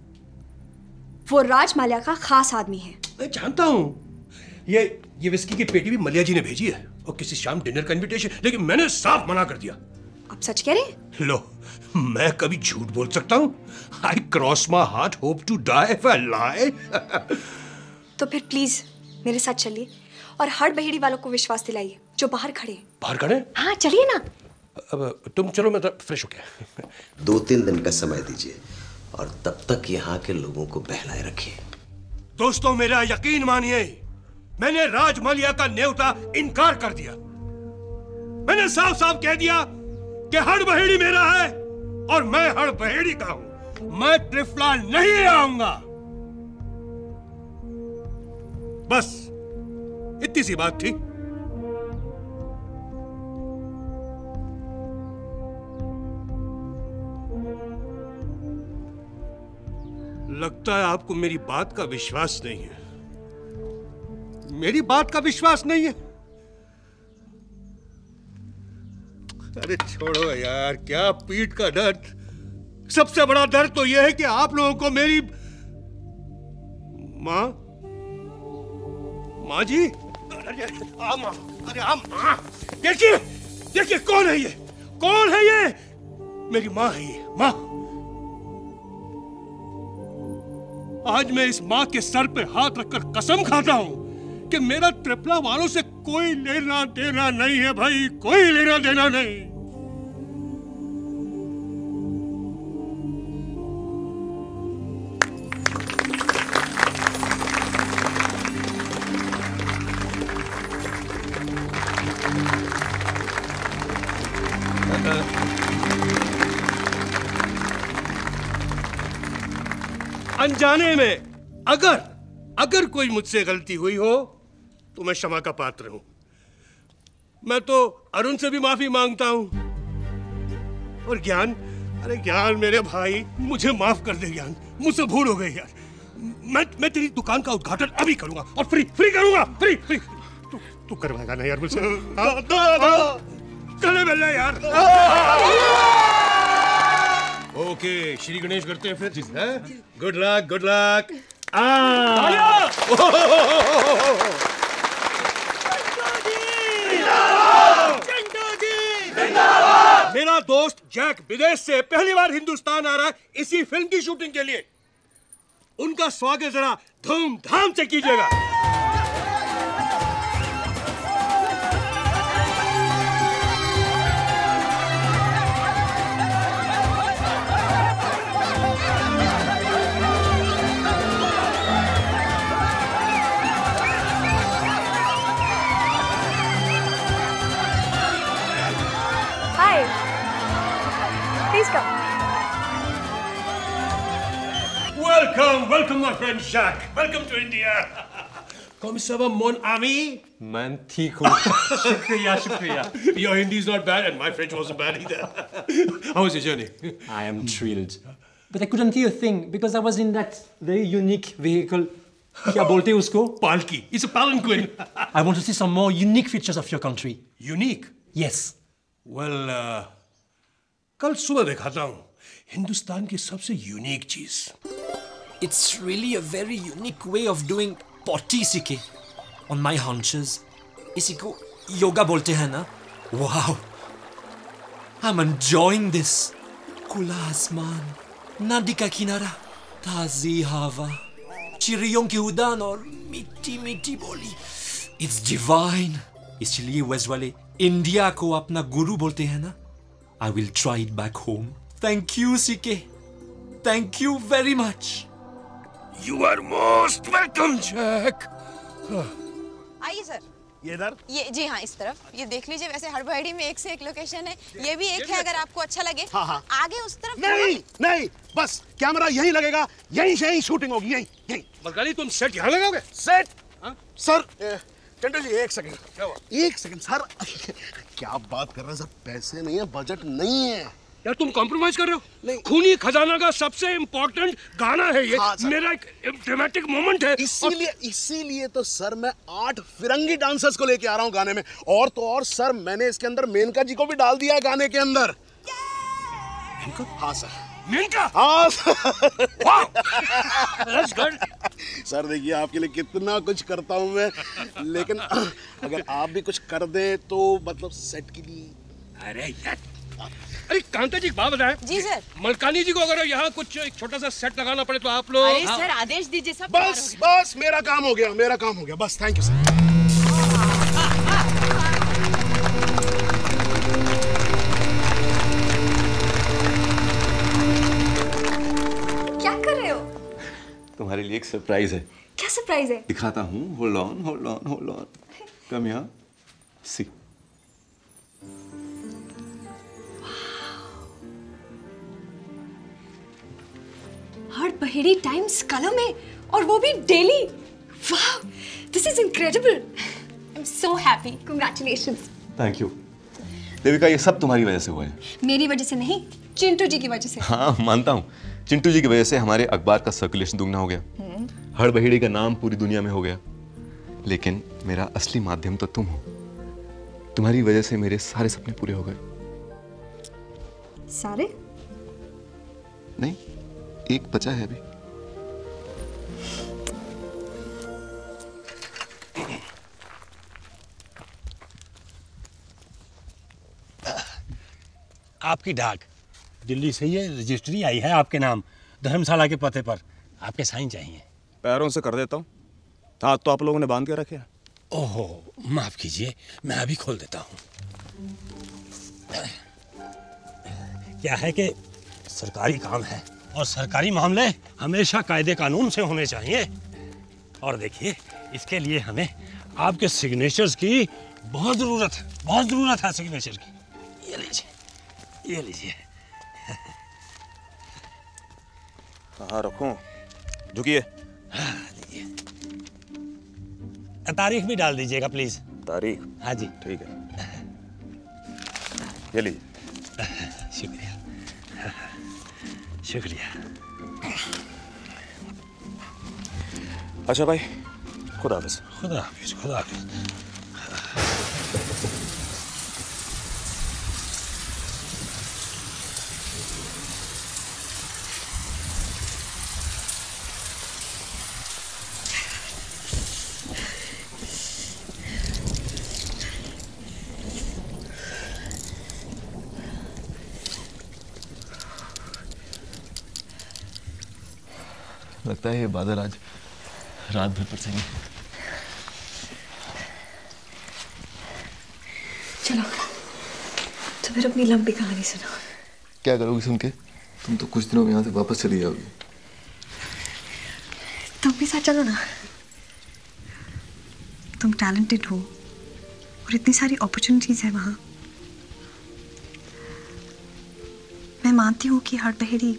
वो राज माल्या का खास आदमी है. मैं जानता हूँ. ये विस्की की पेटी भी मलिया जी ने भेजी है और किसी शाम डिनर का इनविटेशन, लेकिन मैंने साफ मना कर दिया. आप सच कह रहे हैं? लो, मैं कभी झूठ बोल सकता हूँ? I cross my heart, hope to die if I lie. तो फिर प्लीज मेरे साथ चलिए और हर बहेड़ी वालों को विश्वास दिलाइए जो बाहर खड़े हैं. बाहर खड़े? हाँ चलिए ना. अब तुम चलो, मैं फ्रेश हो गया. 2-3 दिन का समय दीजिए और तब तक यहाँ के लोगों को बहलाए रखिए. दोस्तों, मेरा यकीन मानिए, मैंने राज माल्या का न्योता इनकार कर दिया. मैंने साफ साफ कह दिया कि हर बहेड़ी मेरा है और मैं हर बहेड़ी का हूं. मैं त्रिफला नहीं आऊंगा. बस इतनी सी बात थी. लगता है आपको मेरी बात का विश्वास नहीं है. मेरी बात का विश्वास नहीं है? अरे छोड़ो यार, क्या पीठ का दर्द. सबसे बड़ा दर्द तो यह है कि आप लोगों को मेरी माँ जी. अरे माँ, देखिए कौन है ये? कौन है ये? मेरी माँ है ये. माँ, आज मैं इस माँ के सर पे हाथ रखकर कसम खाता हूं कि मेरा त्रिफला वालों से कोई लेना देना नहीं है भाई, कोई लेना देना नहीं. अनजाने में अगर कोई मुझसे गलती हुई हो तो मैं क्षमा का पात्र हूं. मैं तो अरुण से भी माफी मांगता हूं. और ज्ञान, अरे ज्ञान मेरे भाई, मुझे माफ कर दे ज्ञान, मुझसे भूल हो गई यार. मैं तेरी दुकान का उद्घाटन अभी करूंगा और फ्री करूंगा. फ्री. तू करवाएगा ना यार मुझसे? गले मिल रहा यार. ओके, श्री गणेश करते हैं फिर. Good luck. मेरा दोस्त जैक विदेश से पहली बार हिंदुस्तान आ रहा है इसी फिल्म की शूटिंग के लिए. उनका स्वागत जरा धूमधाम से कीजिएगा. Welcome, my friend Jacques. Welcome to India. Comment ça va, mon ami? Man, ठीक हूँ. शुक्रिया. Your Hindi is not bad, and my French wasn't bad either. How was your journey? I am thrilled, but I couldn't hear a thing because I was in that very unique vehicle. क्या बोलते हैं उसको? Palki. It's a palanquin. I want to see some more unique features of your country. Unique? Yes. Well, कल सुबह दिखाता हूँ हिंदुस्तान की सबसे यूनिक चीज. It's really a very unique way of doing potty CK. On my hunches, इसी को योगा बोलते हैं ना? Wow, I'm enjoying this. खुला आसमान, नदी का किनारा, ताज़ी हवा, चिड़ियों की उड़ान और मीठी बोली. It's divine. इसलिए वेस्ट वाले इंडिया को अपना गुरु बोलते हैं ना? I will try it back home. Thank you, CK. Thank you very much. You are most welcome, Jack. आइए सर। ये इधर? ये जी हाँ, इस तरफ। ये देख लीजिए, वैसे हड़बड़ी में एक से एक लोकेशन है। ये भी एक है, अगर आपको अच्छा लगे। हाँ, हाँ। आगे उस तरफ नहीं नहीं, बस कैमरा यहीं लगेगा, यहीं से यहीं शूटिंग होगी, यहीं यहीं। मलकानी तुम सेट यहाँ लगाओगे? सेट? सर चंटू जी एक सेकंड। क्या हुआ? एक सेकंड सर। क्या बात कर रहे हैं सर, पैसे नहीं है, बजट नहीं है यार। तुम कॉम्प्रोमाइज कर रहे हो? नहीं। खूनी खजाना का सबसे इम्पोर्टेंट गाना है ये। हाँ, मेरा एक ड्रामेटिक मोमेंट है। इसीलिए तो सर मैं 8 फिरंगी डांसर्स को लेके आ रहा हूँ गाने में। और तो और सर मैंने इसके अंदर मेनका जी को भी डाल दिया है गाने के अंदर। हाँ सर। मेनका? हाँ That's good. सर देखिए आपके लिए कितना कुछ करता हूँ मैं, लेकिन अगर आप भी कुछ कर दें तो मतलब सेट के लिए। अरे यार, अरे कांता जी एक बात बताएं। जी सर। मलकानी जी को अगर यहाँ कुछ एक छोटा सा सेट लगाना पड़े तो आप लोग। अरे सर आदेश दीजिए, सब बस बस मेरा काम हो गया, मेरा काम हो गया, बस थैंक यू सर। क्या कर रहे हो? तुम्हारे लिए एक सरप्राइज है। क्या सरप्राइज है? दिखाता हूँ। Hold on hold on hold on. Come here. See. हड़बहेड़ी टाइम्स कलम में, और वो भी डेली। वाह, this is incredible. I am so happy. Congratulations. Thank you Devika, ये सब तुम्हारी वजह से हुआ है। मेरी वजह से नहीं, चिंटू जी की वजह से। हाँ मानता हूँ, चिंटू जी की वजह से हमारे अखबार का सर्कुलेशन दुगना हो गया, हड़बहेड़ी का नाम पूरी दुनिया में हो गया। लेकिन मेरा असली माध्यम तो तुम हो। तुम्हारी वजह से मेरे सारे सपने पूरे हो गए। सारे? नहीं, एक बचा है अभी। आपकी डाक दिल्ली से ये रजिस्ट्री आई है आपके नाम, धर्मशाला के पते पर। आपके साइन चाहिए। पैरों से कर देता हूँ, हाथ तो आप लोगों ने बांध के रखे हैं। ओहो माफ कीजिए, मैं अभी खोल देता हूँ। क्या है कि सरकारी काम है और सरकारी मामले हमेशा कायदे कानून से होने चाहिए। और देखिए, इसके लिए हमें आपके सिग्नेचर्स की बहुत ज़रूरत है सिग्नेचर की। ये लीजिए। हाँ रखूं, झुकिए। हाँ लीजिए। तारीख भी डाल दीजिएगा प्लीज। तारीख? हाँ जी ठीक है, ये लीजिए। शुक्रिया शुक्रिया। अच्छा भाई, खुदा हाफिज। खुदा हाफिज खुदा हाफिज। लगता है ये बादल आज रात भर बरसेंगे। चलो तो फिर अपनी लंबी कहानी सुनाओ। क्या करोगी सुन के? तुम तो कुछ दिनों में यहाँ से वापस चली जाओगी। तुम भी साथ चलो ना। तुम टैलेंटेड हो और इतनी सारी अपॉर्चुनिटीज है वहाँ। मैं मानती हूँ कि हड़बहेड़ी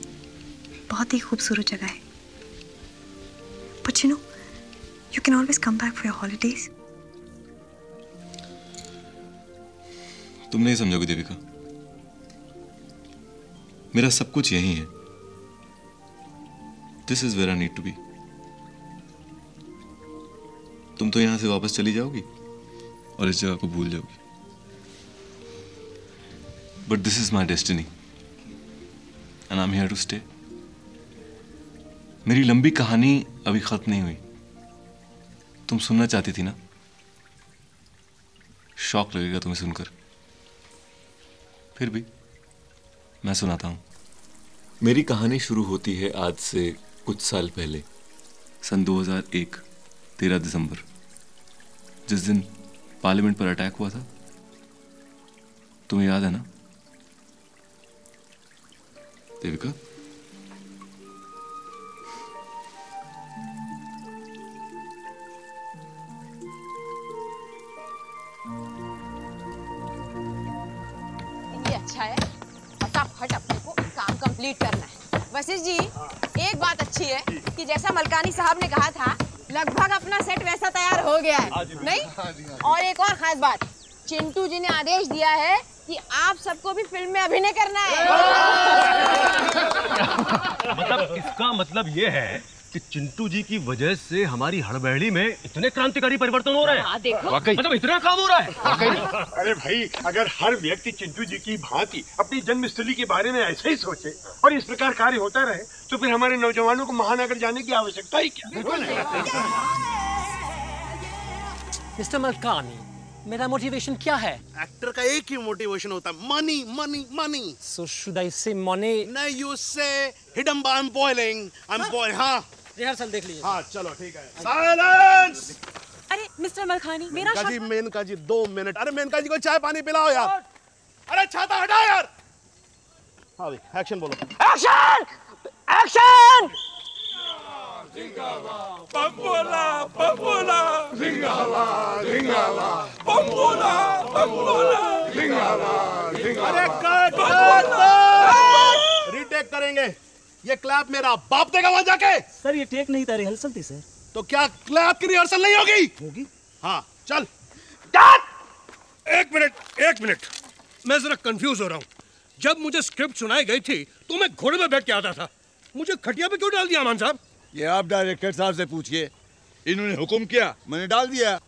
बहुत ही खूबसूरत जगह है, but you know, you can always come back for your holidays. तुम नहीं समझोगी देविका, मेरा सब कुछ यही है। This is where I need to be. तुम तो यहां से वापस चली जाओगी और इस जगह को भूल जाओगी। But this is my destiny, and I'm here to stay. मेरी लंबी कहानी अभी खत्म नहीं हुई। तुम सुनना चाहती थी ना? शॉक लगेगा तुम्हें सुनकर, फिर भी मैं सुनाता हूं। मेरी कहानी शुरू होती है आज से कुछ साल पहले, सन 2001 13 दिसंबर, जिस दिन पार्लियामेंट पर अटैक हुआ था। तुम्हें याद है ना देविका? लीड करना है। वशिष्ठ जी, एक बात अच्छी है कि जैसा मलकानी साहब ने कहा था, लगभग अपना सेट वैसा तैयार हो गया है, नहीं? और एक और खास बात, चिंटू जी ने आदेश दिया है कि आप सबको भी फिल्म में अभिनय करना है। मतलब इसका मतलब ये है कि चिंटू जी की वजह से हमारी हड़बड़ी में इतने क्रांतिकारी परिवर्तन हो रहे हैं। देखो, वाकई मतलब इतना काम हो रहा है। अरे भाई, अगर हर व्यक्ति चिंटू जी की भांति अपनी जन्मस्थली के बारे में ऐसे ही सोचे और इस प्रकार कार्य होता रहे तो फिर हमारे नौजवानों को महानगर जाने की आवश्यकता ही क्या? मिस्टर मलकानी, मेरा मोटिवेशन क्या है? एक्टर का एक ही मोटिवेशन होता है, money money money. So should I say money? No, you say hidamba, I'm boiling, I'm boiling। हाँ, रिहर्सल देख लीजिए। हाँ चलो ठीक है। साइलेंस। अरे मिस्टर मलखानी, मेरा मेनका जी, मेनका जी 2 मिनट। अरे मेनका जी को चाय पानी पिलाओ यार। अरे छाता हटा यार। हाँ भाई, एक्शन बोलो। एक्शन! एक्शन! बम्बोला बम्बोला जिंगाबाद जिंगाबाद बम्बोला बम्बोला जिंगाबाद जिंगाबाद। अरे कट कट, रीटेक करेंगे। ये क्लैप मेरा बाप देगा वहां जाके। सर ये टेक नहीं था, रिहर्सल थी सर। तो क्या क्लैप की रिहर्सल नहीं होगी? होगी। हाँ चल। एक मिनट, मैं जरा कंफ्यूज हो रहा हूँ। जब मुझे स्क्रिप्ट सुनाई गई थी तो मैं घोड़े में बैठ के आता था, मुझे खटिया पे क्यों डाल दिया अमान साहब? ये आप डायरेक्टर साहब से पूछिए, इन्होंने हुक्म किया, मैंने डाल दिया।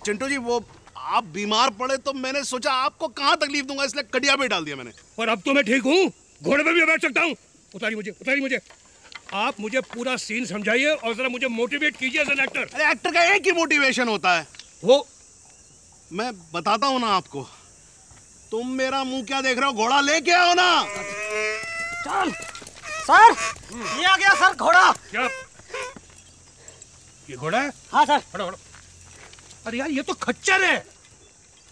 चिंटू जी, वो आप बीमार पड़े तो मैंने सोचा आपको कहाँ तकलीफ दूंगा, इसलिए कटिया पे डाल दिया मैंने। पर अब तो मैं ठीक हूँ, घोड़े पे भी बैठ सकता हूँ। उतारिए मुझे। आप मुझे पूरा सीन समझाइए और जरा मुझे मोटिवेट कीजिए एज एन एक्टर। अरे एक्टर का एक ही मोटिवेशन होता है, वो मैं बताता हूँ ना आपको। तुम मेरा मुंह क्या देख रहे हो, घोड़ा लेके आओ ना। चल सर, ये आ गया सर घोड़ा। क्या ये घोड़ा है? हाँ सर। हटो। अरे यार, ये तो खच्चर है।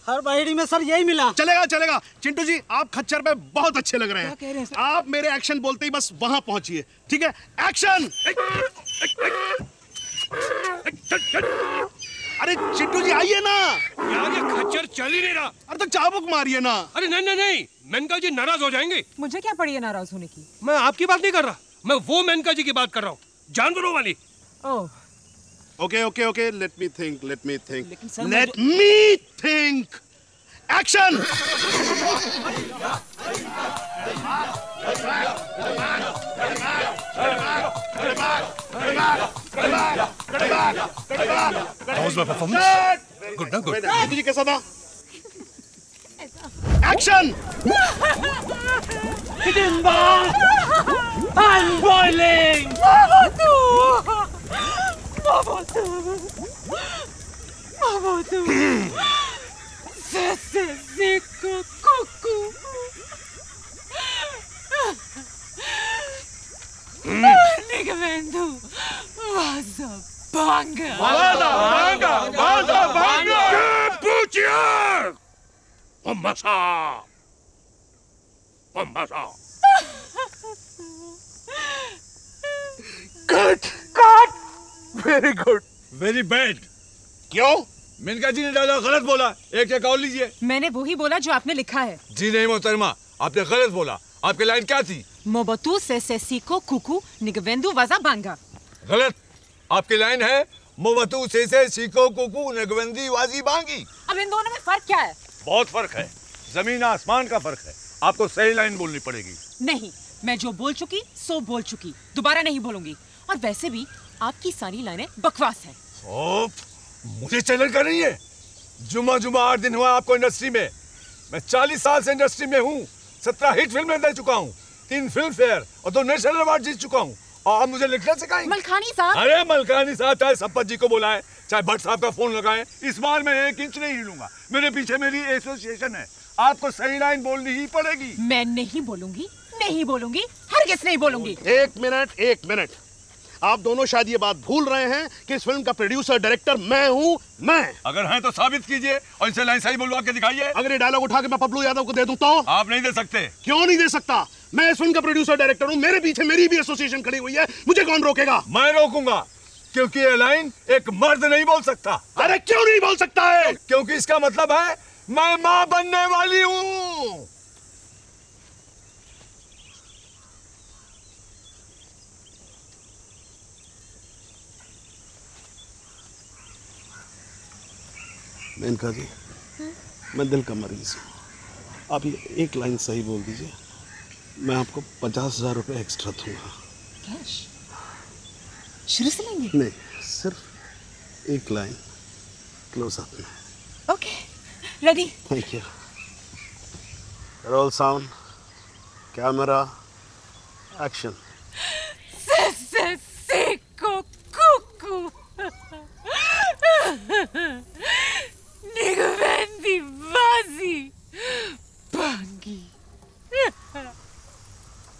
हर बाहेड़ी में सर यही मिला। चलेगा। चिंटू जी, आप खच्चर पे बहुत अच्छे लग रहे हैं। क्या कह रहे हैं सर? आप मेरे एक्शन बोलते ही बस वहां पहुंचिए, ठीक है? एक्शन। अरे चिंटू जी आइए ना यार, ये खच्चर चल ही नहीं रहा। अरे तो चाबुक मारिए ना। अरे नहीं, मेनका जी नाराज हो जाएंगे। मुझे क्या पड़ी है नाराज होने की? मैं आपकी बात नहीं कर रहा, मैं वो मेनका जी की बात कर रहा हूँ, जानवरों वाली। ओह, ओके, लेट मी थिंक। लेकिन sir let me think. Action. How's my performance? Good ना, good. चिंटू जी कैसा था? Action. Hidimba, I'm boiling. Mamotu. Seko kuku. Nigamento. Vaza banga. Que putia! Bombasa. Cut. Very good. Very bad. क्यों? मेनका जी ने dialogue गलत बोला, एक check और लीजिए। मैंने वही बोला जो आपने लिखा है। जी नहीं मोहतरमा, आपने गलत बोला। आपकी लाइन क्या थी? मोबतू से सेसिको कुकू निगवेंदु वाजा बांगा। गलत। आपकी लाइन है मोबतू से सीको कुकू नगवंदी वाजी बांगी। अब इन दोनों में फर्क क्या है? बहुत फर्क है, जमीन आसमान का फर्क है। आपको सही लाइन बोलनी पड़ेगी। नहीं, मैं जो बोल चुकी सो बोल चुकी, दोबारा नहीं बोलूंगी। और वैसे भी आपकी सारी लाइनें बकवास हैं। मुझे चैलेंज कर रही है? जुमा 8 दिन हुआ आपको इंडस्ट्री में। मैं 40 साल से इंडस्ट्री में हूँ, 17 हिट फिल्में दे चुका हूँ, 3 फिल्म फेयर और 2 नेशनल अवार्ड जीत चुका हूँ। और आप मुझे लिखना सिखाएंगे? मलखानी साहब। अरे मलखानी साहब, चाहे संपत जी को बुलाएं, चाहे भट्ट साहब का फोन लगाएं, इस बार मैं 1 इंच नहीं हिलूंगा। मेरे पीछे मेरी एसोसिएशन है, आपको सही लाइन बोलनी ही पड़ेगी। मैं नहीं बोलूंगी, हरगिज़ नहीं बोलूंगी। एक मिनट। आप दोनों शायद ये बात भूल रहे हैं कि इस फिल्म का प्रोड्यूसर डायरेक्टर मैं हूँ। मैं अगर हैं तो साबित कीजिए और इनसे लाइन सही बोलवा के दिखाइए। अगर ये डायलॉग उठा के मैं पप्लू यादव को दे दूं तो? आप नहीं दे सकते। क्यों नहीं दे सकता? मैं इस फिल्म का प्रोड्यूसर डायरेक्टर हूँ, मेरे पीछे मेरी भी एसोसिएशन खड़ी हुई है, मुझे कौन रोकेगा? मैं रोकूंगा, क्योंकि ये लाइन एक मर्द नहीं बोल सकता। अरे क्यों नहीं बोल सकता है? क्योंकि इसका मतलब है मैं माँ बनने वाली हूँ। मेनका जी, मैं दिल का मरीज हूँ। आप ये एक लाइन सही बोल दीजिए, मैं आपको 50,000 रुपये एक्स्ट्रा दूंगा। कैश शुरू से लेंगे? नहीं, सिर्फ एक लाइन क्लोज अप में। Okay, ready. Thank you. Role sound, camera, action. Nigga vazi bangi.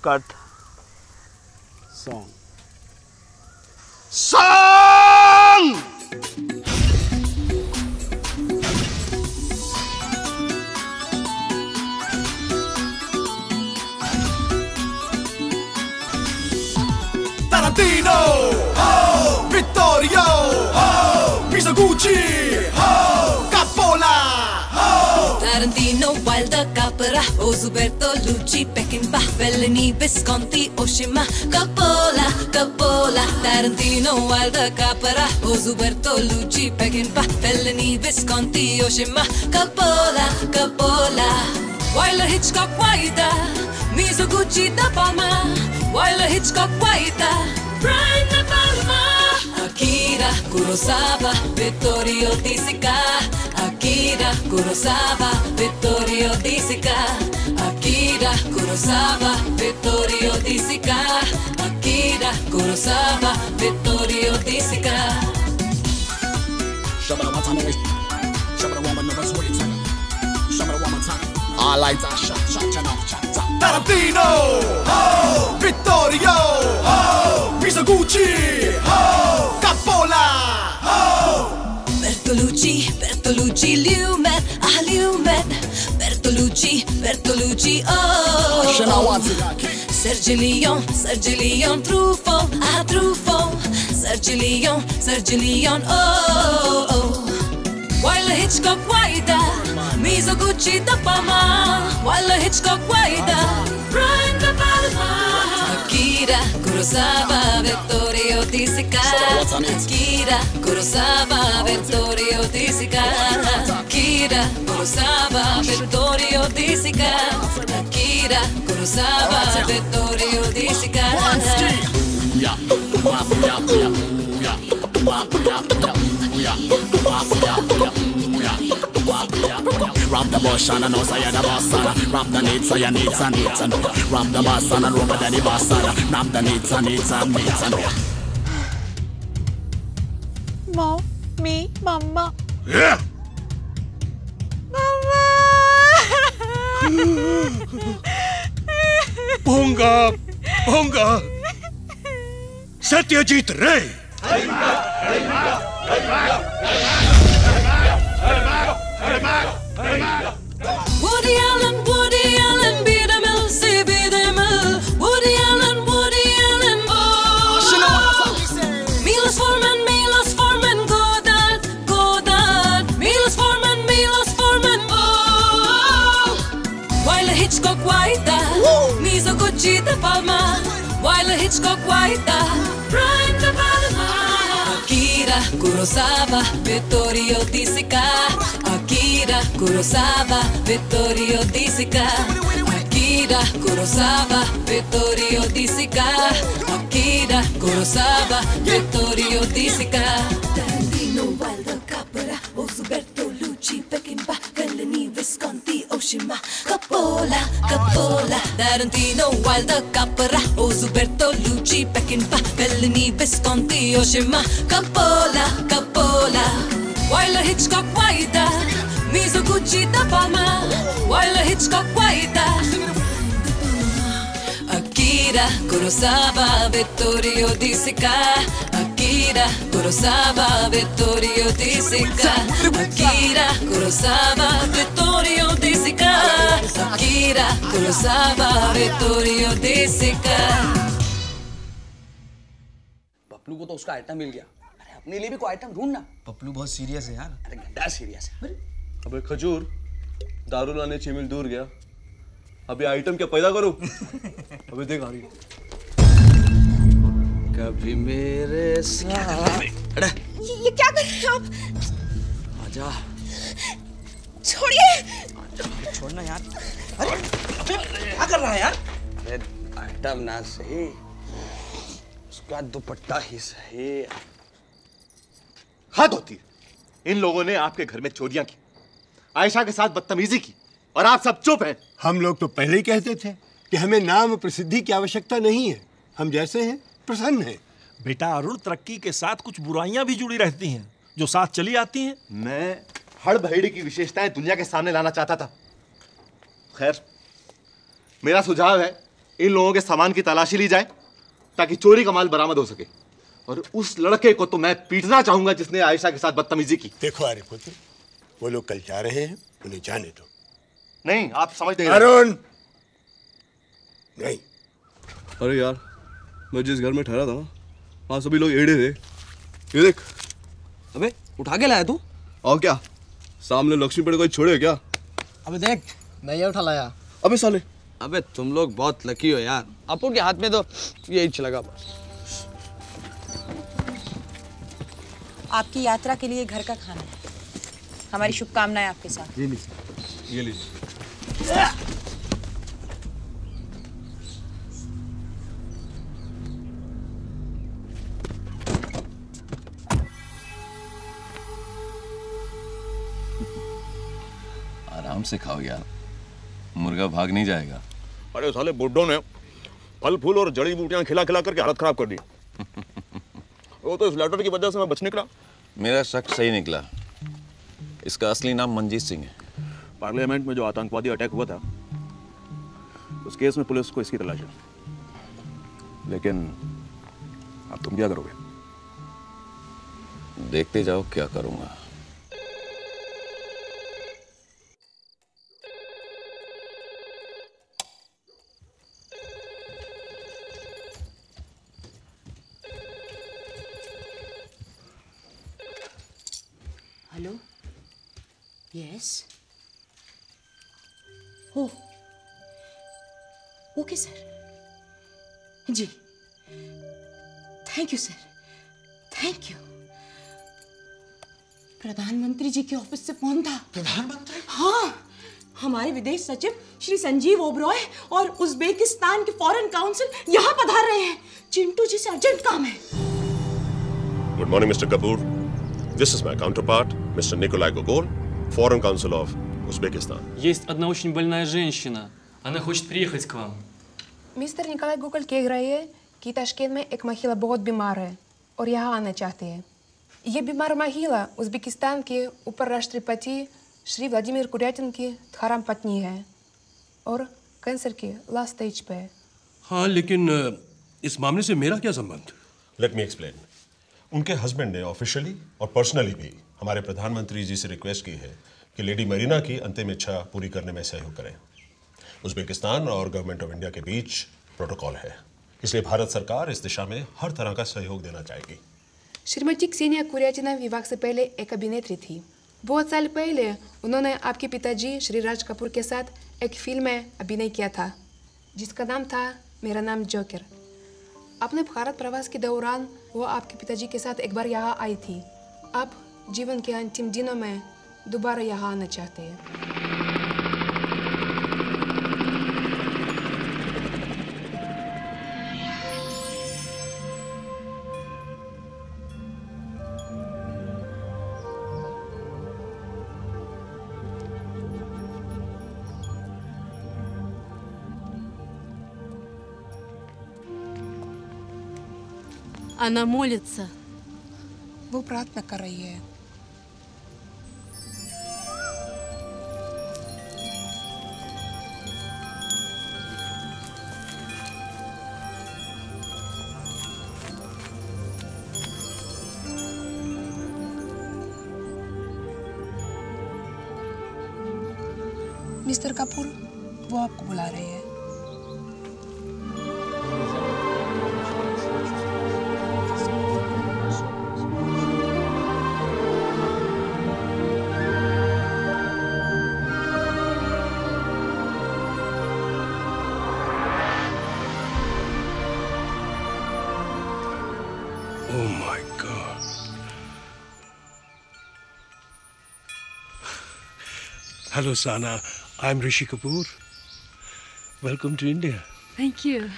Cut. Song. Song! Tarantino, oh, Vittorio, oh, Mizoguchi, oh, Coppola, oh. Tarantino, Wilder, Capra, Ozuberto, Lucci, Peckinpah, Fellini, Visconti, Oshima, Coppola, Coppola. Tarantino, Wilder, Capra, Ozuberto, Lucci, Peckinpah, Fellini, Visconti, Oshima, Coppola, Coppola. Wilder, Hitchcock, Wilder, Mizoguchi, De Palma, Wilder, Hitchcock, Wilder, Brian De Palma. Akira Kurosawa, Vittorio De Sica. Akira Kurosawa, Vittorio De Sica. Akira Kurosawa, Vittorio De Sica. Akira Kurosawa, Vittorio De Sica. I like that shot, Tarantino, oh, Vittorio, oh, Mizoguchi, oh, Coppola, oh. Bertolucci, Lumet, Lumet. Bertolucci, oh. Sergio Leone, Truffaut. Sergio Leone, oh. Wilder, Hitchcock, Wilder, Mizoguchi, De Palma. Wilder, Hitchcock, Wilder, Brian De Palma. Akira Kurosawa, Vittorio De Sica. Akira Kurosawa, Vittorio De Sica. Akira Kurosawa, Vittorio De Sica. Akira Kurosawa, Vittorio De Sica. Rob the boss and I know say you're the boss and rob the needs so you needs and needs and rob the boss and I rob the boss and rob the needs and needs and needs and Mom, me, Mama. Yeah. Ponga. Satyajit Ray. Woody Allen, be the mill, say be the mill. Woody Allen, oh. Milos Forman, Godard. Milos Forman, oh. Wilder, Hitchcock, Wilder, Mizoguchi, De Palma. Wilder, Hitchcock, Wilder, Brian De Palma. Akira Kurosawa, Vittorio De Sica. Akira Kurosawa, Vittorio De Sica. Akira Kurosawa, Vittorio De Sica. Akira Kurosawa, Vittorio De Sica. Tarantino, Wilder, Capra, Ozuberto, Lucci, Peckinpah, Fellini, Visconti, Oshima, Coppola. Tarantino, Wilder, Capra, Ozuberto, Lucci, Peckinpah, Fellini, Visconti, Oshima, Coppola. Wilder, Hitchcock, Wilder, Mizoguchi, De Palma. Wilder, Hitchcock, Wilder. Akira Kurosawa, Vittorio De Sica. Akira Kurosawa, Vittorio De Sica. Akira Kurosawa, Vittorio De Sica. Akira Kurosawa, Vittorio De Sica. Paplu को तो उसका item मिल गया। अरे अपने लिए भी कोई item ढूंढना। पप्लू बहुत सीरियस है यार। अरे गड्ढा सीरियस है। अबे खजूर, दारू लाने 6 मील दूर गया, अभी आइटम क्या पैदा करूं? अबे देख आ रही है। कभी मेरे साथ। ये क्या कर रहे हैं आप? आजा। छोड़िए। छोड़ना यार। अरे क्या कर रहा है यार? अरे आइटम ना सही, उसका दुपट्टा ही सही। हद होती है। इन लोगों ने आपके घर में चोरियां की, आयशा के साथ बदतमीजी की, और आप सब चुप हैं। हम लोग तो पहले ही कहते थे कि हमें नाम प्रसिद्धि की आवश्यकता नहीं है, हम जैसे हैं प्रसन्न हैं। बेटा अरुण, तरक्की के साथ कुछ बुराइयां भी जुड़ी रहती हैं जो साथ चली आती हैं। मैं हड़बहेड़ी की विशेषताएं दुनिया के सामने लाना चाहता था। खैर, मेरा सुझाव है इन लोगों के सामान की तलाशी ली जाए ताकि चोरी का माल बरामद हो सके। और उस लड़के को तो मैं पीटना चाहूंगा जिसने आयशा के साथ बदतमीजी की। देखो अरे पुत्र, वो लोग कल जा रहे हैं, उन्हें जाने दो। नहीं, आप समझते हैं। अरुण नहीं। अरे यार, मैं जिस घर में ठहरा था ना, वहाँ सभी लोग एड़े थे। ये देख। अबे उठा के लाया तू? और क्या, सामने लक्ष्मीपेट कोई छोड़े क्या? अबे देख, मैं ये उठा लाया। अबे साले, अबे तुम लोग बहुत लकी हो यार, अपुन के हाथ में तो यही चलेगा बस। आपकी यात्रा के लिए घर का खाना है। हमारी शुभकामनाएं आपके साथ। ये लीजिए, ये लीजिए। आराम से खाओ यार, मुर्गा भाग नहीं जाएगा। अरे साले बुड्ढों ने फल फूल और जड़ी बूटियां खिला खिला करके हालत खराब कर दी। वो तो इस लेटर की वजह से मैं बच निकला। मेरा शक सही निकला। इसका असली नाम मंजीत सिंह है। पार्लियामेंट में जो आतंकवादी अटैक हुआ था, उस केस में पुलिस को इसकी तलाश है। लेकिन अब तुम क्या करोगे? देखते जाओ क्या करूंगा। हेलो, यस, हो, ओके सर, जी, thank you sir, thank you. प्रधानमंत्री जी के ऑफिस से फोन था। प्रधानमंत्री? हाँ, हमारे विदेश सचिव श्री संजीव ओबरॉय और उज्बेकिस्तान के फॉरेन काउंसिल यहाँ पधार रहे हैं। चिंटू जी से अर्जेंट काम है। Good morning, Mr. Kapoor. This is my counterpart, Mr. Nikolai Gogol, Foreign Council of Uzbekistan. Есть одна очень больная женщина. Она хочет приехать к вам. Mister Nikolai goggle कह रहे हैं कि ताशकंद में एक महिला बहुत बीमार है और यहाँ आना चाहते हैं। ये बीमार महिला उज्बेकिस्तान के उपराष्ट्रपति श्री व्लादिमीर कुर्यातिन की धर्म पत्नी है और कैंसर के लास्ट स्टेज पे है। हाँ, लेकिन इस मामले से मेरा क्या संबंध? Let me explain. उनके हस्बैंड ने ऑफिशियली और पर्सनली भी हमारे प्रधानमंत्री जी से रिक्वेस्ट की है कि लेडी मरीना की अंतिम इच्छा पूरी करने में सहयोग करें। उज्बेकिस्तान और गवर्नमेंट ऑफ इंडिया के बीच प्रोटोकॉल है, इसलिए भारत सरकार इस दिशा में हर तरह का सहयोग देना चाहेगी। श्रीमती क्सेनिया कुर्यातिना विवाह से पहले एक अभिनेत्री थी। बहुत साल पहले उन्होंने आपके पिताजी श्री राज कपूर के साथ एक फिल्म में अभिनय किया था जिसका नाम था मेरा नाम जोकर। अपने भारत प्रवास के दौरान वो आपके पिताजी के साथ एक बार यहाँ आई थी। अब जीवन के अंतिम दिनों में दोबारा यहाँ आना चाहते हैं। Она молится. वो प्रार्थना कर रही है। मिस्टर कपूर, वो आपको बुला रहे हैं। Hello, Sana. I'm Rishi Kapoor. Welcome to India. Thank you.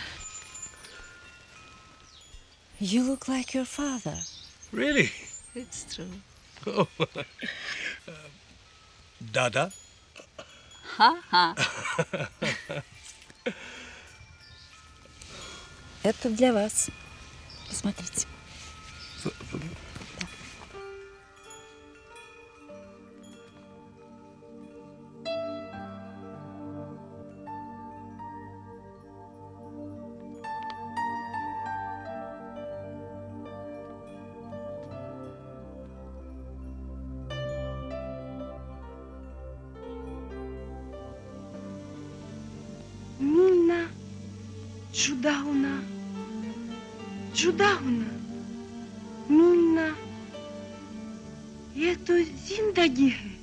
You look like your father. Really? It's true. Oh. Dada? Ха-ха. Это для вас. Посмотрите. मिलना जुदा होना जुदा होना मिलना ये तो जिंदगी है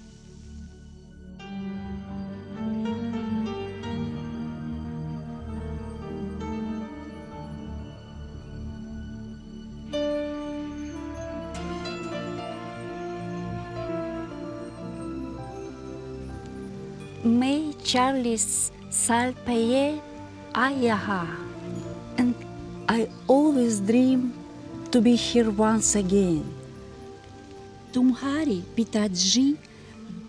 मैं 40 साल पहले आया and I always dream to be here once again. तुम्हारे पिताजी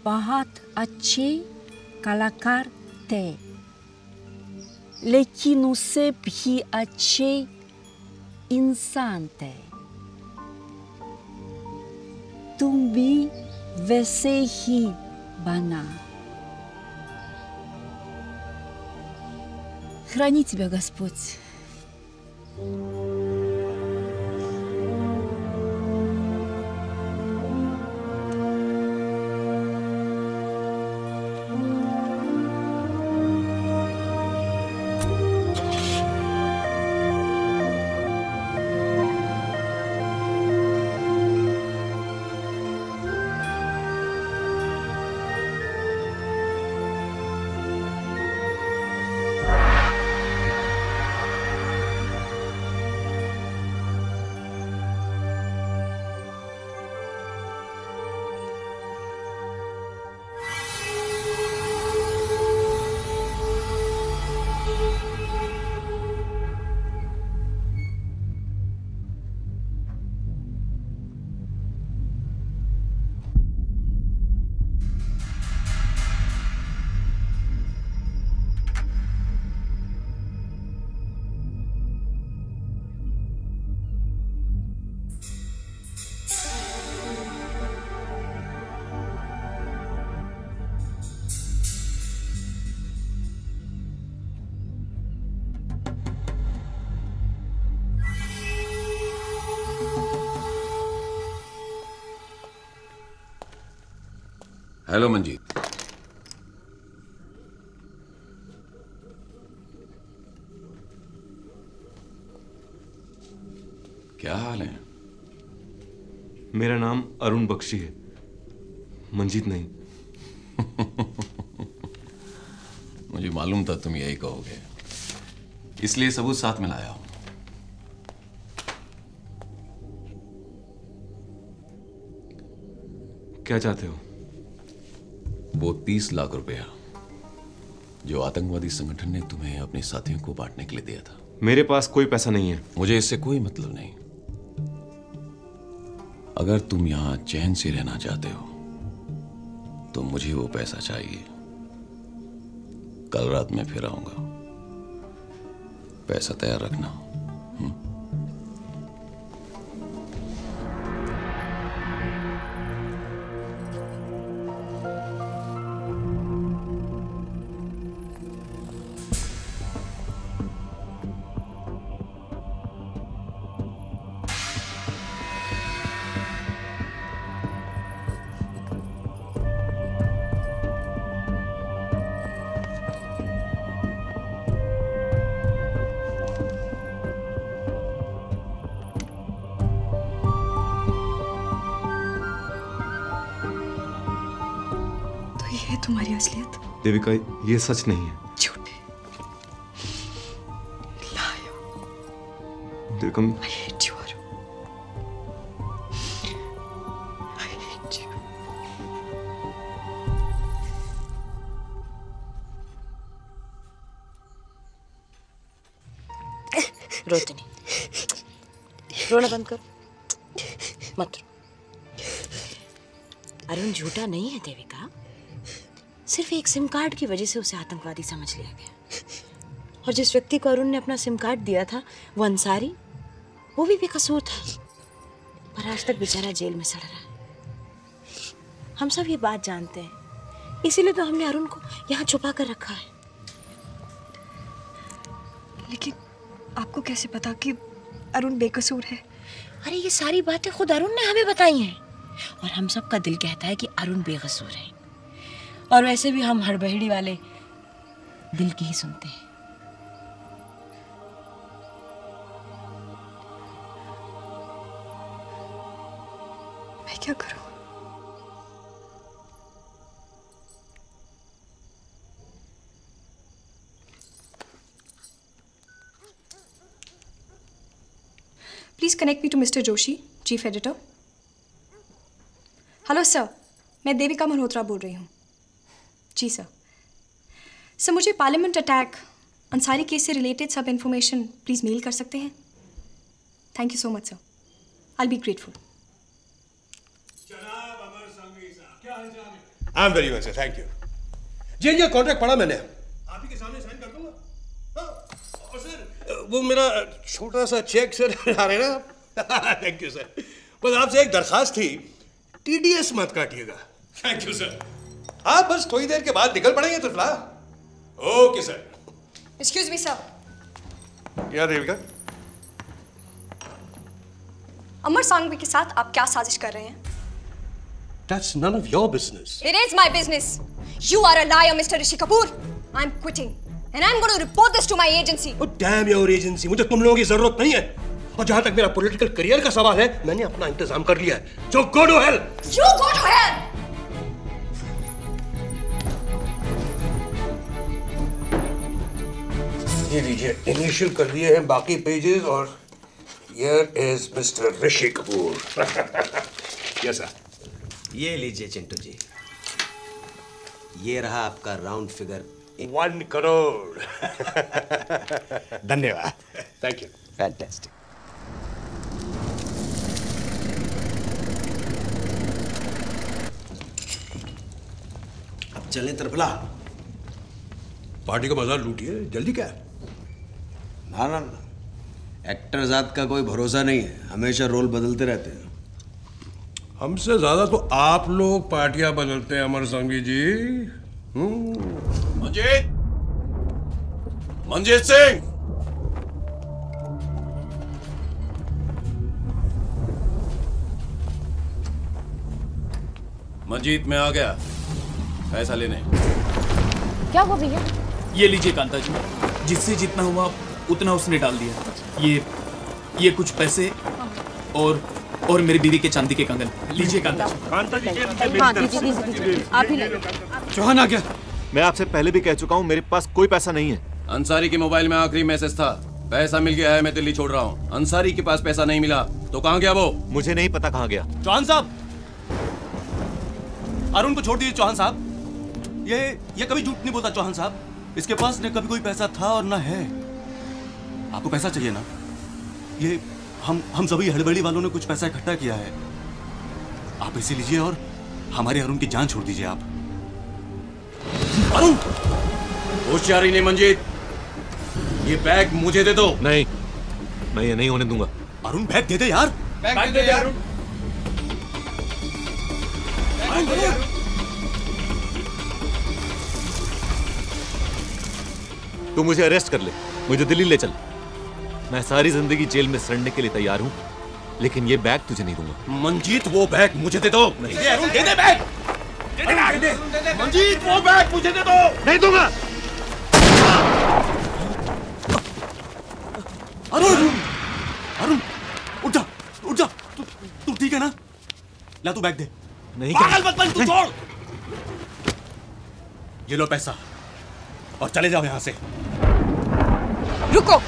बहुत अच्छे कलाकार थे, लेकिन उससे भी अच्छे इंसान थे। तुम भी वैसे ही बना। Храни тебя Господь. हेलो मंजीत। क्या हाल है? मेरा नाम अरुण बख्शी है, मंजीत नहीं। मुझे मालूम था तुम यही कहोगे, इसलिए सबूत साथ में लाया हूं। क्या चाहते हो? वो 30 लाख रुपया जो आतंकवादी संगठन ने तुम्हें अपने साथियों को बांटने के लिए दिया था। मेरे पास कोई पैसा नहीं है। मुझे इससे कोई मतलब नहीं। अगर तुम यहां चैन से रहना चाहते हो तो मुझे वो पैसा चाहिए। कल रात मैं फिर आऊंगा, पैसा तैयार रखना। तुम्हारी असलियत? देविका, ये सच नहीं है। झूठे, लाया। Devika, I hate you, Aru. I hate you. रोते नहीं, रोना बंद कर, मत रो। अरुण झूठा नहीं है देविका, सिर्फ एक सिम कार्ड की वजह से उसे आतंकवादी समझ लिया गया। और जिस व्यक्ति को अरुण ने अपना सिम कार्ड दिया था वो अंसारी, वो भी बेकसूर था, पर आज तक बेचारा जेल में सड़ रहा है। हम सब ये बात जानते हैं, इसीलिए तो हमने अरुण को यहाँ छुपा कर रखा है। लेकिन आपको कैसे पता कि अरुण बेकसूर है? अरे ये सारी बातें खुद अरुण ने हमें बताई हैं, और हम सब का दिल कहता है कि अरुण बेकसूर है। और वैसे भी हम हड़बड़ी वाले दिल की ही सुनते हैं। मैं क्या करूं? Please connect me to mister Joshi, chief editor. Hello sir, मैं देविका मल्होत्रा बोल रही हूँ। जी सर। सर, मुझे पार्लियामेंट अटैक अंसारी केस से रिलेटेड सब इंफॉर्मेशन प्लीज मेल कर सकते हैं? Thank you so much sir, I be grateful. I am very much sir, thank you. जी ये कॉन्ट्रैक्ट पढ़ा मैंने, आप ही के सामने साइन कर दूंगा। हाँ, और सर वो मेरा छोटा सा चेक सर आ रहे ना। Thank you sir. बस आपसे एक दरखास्त थी, टीडीएस मत काटिएगा। Thank you sir. हाँ बस थोड़ी देर के बाद निकल पड़ेंगे तो फिलहाल। Okay sir. Excuse me sir. क्या देविका? अमर सांघवी के साथ आप क्या साजिश कर रहे हैं? That's none of your business. It is my business. You are a liar, Mr. Rishi Kapoor. I'm quitting, and I'm going to report this to my agency. Oh damn your agency! मुझे तुम लोगों की जरूरत नहीं है। और जहाँ तक मेरा पॉलिटिकल करियर का सवाल है, मैंने अपना इंतजाम कर लिया है। So go to hell. You go to hell. ये लीजिए, इनिशियल कर दिए हैं बाकी पेजेस और here is Mr. Rishi Kapoor. Yes sir. ये लीजिए चिंटू जी, ये रहा आपका राउंड फिगर 1 करोड़। धन्यवाद। Thank you. फैंटास्टिक। अब चलें तरफला। पार्टी का बाजार लूटिए, जल्दी क्या है? ना ना ना, एक्टर जात का कोई भरोसा नहीं है, हमेशा रोल बदलते रहते हैं। हमसे ज्यादा तो आप लोग पार्टियां बदलते हैं अमर संघवी जी। मंजीत सिंह, मंजीत मैं आ गया पैसा लेने। क्या हुआ भैया? ये लीजिए कांता जी, जिससे जितना हुआ उतना उसने डाल दिया। ये कुछ पैसे और मेरी बीवी के चांदी के कंगन लीजिए कांता जी। आप ही ले लो। चौहान आ गया। मैं आपसे पहले भी कह चुका हूँ, मेरे पास कोई पैसा नहीं है। अंसारी के मोबाइल में आखिरी मैसेज था, पैसा मिल गया है, मैं दिल्ली छोड़ रहा हूँ। अंसारी के पास पैसा नहीं मिला तो कहाँ गया वो? मुझे नहीं पता कहाँ गया। चौहान साहब, अरुण को छोड़ दीजिए चौहान साहब। ये कभी झूठ नहीं बोलता चौहान साहब। इसके पास न कभी कोई पैसा था और न है। आपको पैसा चाहिए ना? ये हम सभी हड़बड़ी वालों ने कुछ पैसा इकट्ठा किया है, आप पैसे लीजिए और हमारे अरुण की जान छोड़ दीजिए आप। अरुण! होशियारी नहीं मंजीत, ये बैग मुझे दे दो। नहीं, मैं ये नहीं होने दूंगा। अरुण बैग दे दे यार। बैग दे दे अरुण। तू मुझे अरेस्ट कर ले, मुझे दिल्ली ले चल। मैं सारी जिंदगी जेल में सड़ने के लिए तैयार हूँ, लेकिन ये बैग तुझे नहीं दूंगा। मंजीत वो बैग मुझे दे दो। दे दे अरुण, दे दे बैग। मंजीत वो बैग मुझे दे दो। नहीं दूंगा। अरुण, अरुण उठ जा, उठ जा। तू ठीक है ना? ला तू बैग दे। नहीं पागल मत बन, तू छोड़। ये लो पैसा और चले जाओ यहां से। रुको,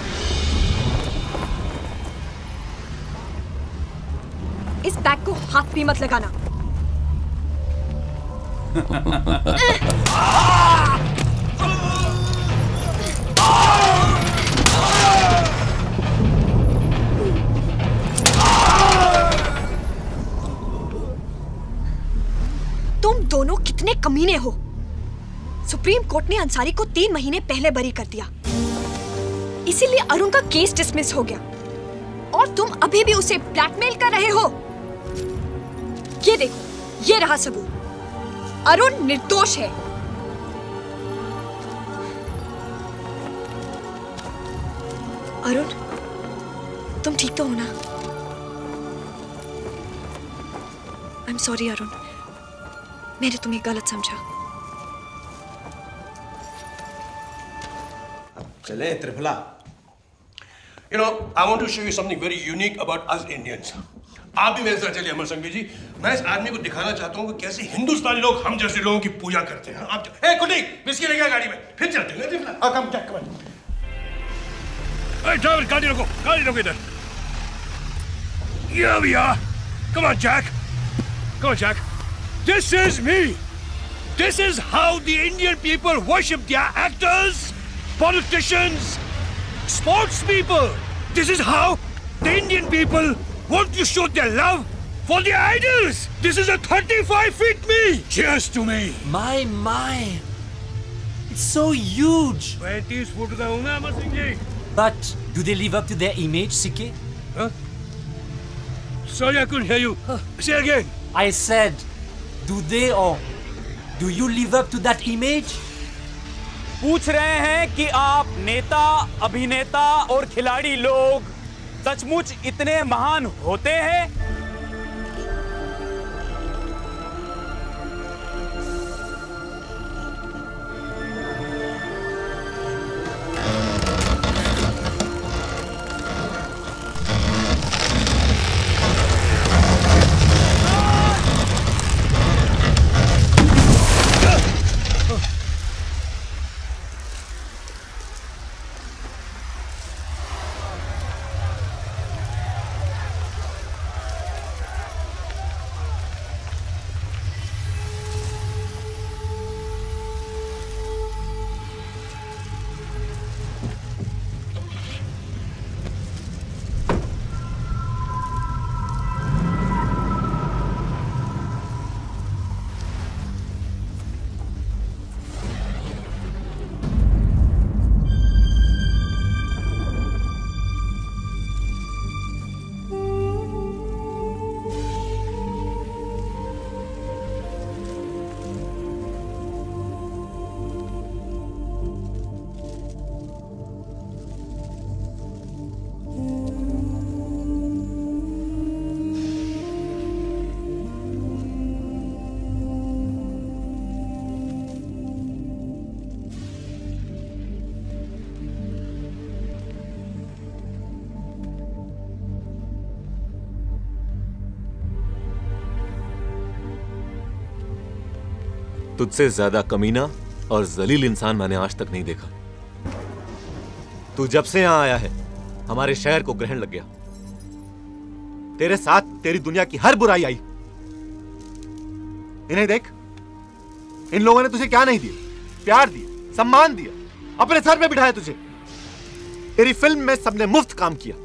इस बैग को हाथ भी मत लगाना। तुम दोनों कितने कमीने हो। सुप्रीम कोर्ट ने अंसारी को 3 महीने पहले बरी कर दिया, इसीलिए अरुण का केस डिसमिस हो गया और तुम अभी भी उसे ब्लैकमेल कर रहे हो। ये देखो, ये रहा सबूत। अरुण निर्दोष है। अरुण, तुम ठीक तो हो ना? आई एम सॉरी अरुण, मैंने तुम्हें गलत समझा। चले triphala. You know, I want to show you something very unique about us Indians. आप भी मेरे साथ चलिए अमर संघवी जी। मैं इस आदमी को दिखाना चाहता हूँ कि कैसे हिंदुस्तानी लोग हम जैसे लोगों की पूजा करते हैं। आप कुलदीप, बिस्किट लेके आ गाड़ी में, फिर चलते हैं त्रिफला। कम क्या कम। ड्राइवर, गाड़ी रोको इधर। Here we are. Come on, Jack. This is me. This is how the Indian people worship their actors, politicians, sports people. This is how the Indian people want to show their love for their idols. This is a 35 feet me. Cheers to me. My. It's so huge. 20 foot का हूँ ना Amar Singh ji. But do they live up to their image, CK? Huh? Sorry, I couldn't hear you. Say again. I said, do they or do you live up to that image? पूछ रहे हैं कि आप नेता, अभिनेता और खिलाड़ी लोग सचमुच इतने महान होते हैं? तुझसे ज्यादा कमीना और जलील इंसान मैंने आज तक नहीं देखा। तू जब से यहां आया है हमारे शहर को ग्रहण लग गया। तेरे साथ तेरी दुनिया की हर बुराई आई। इन्हें देख, इन लोगों ने तुझे क्या नहीं दिया? प्यार दिया, सम्मान दिया, अपने सर पे बिठाया तुझे। तेरी फिल्म में सबने मुफ्त काम किया।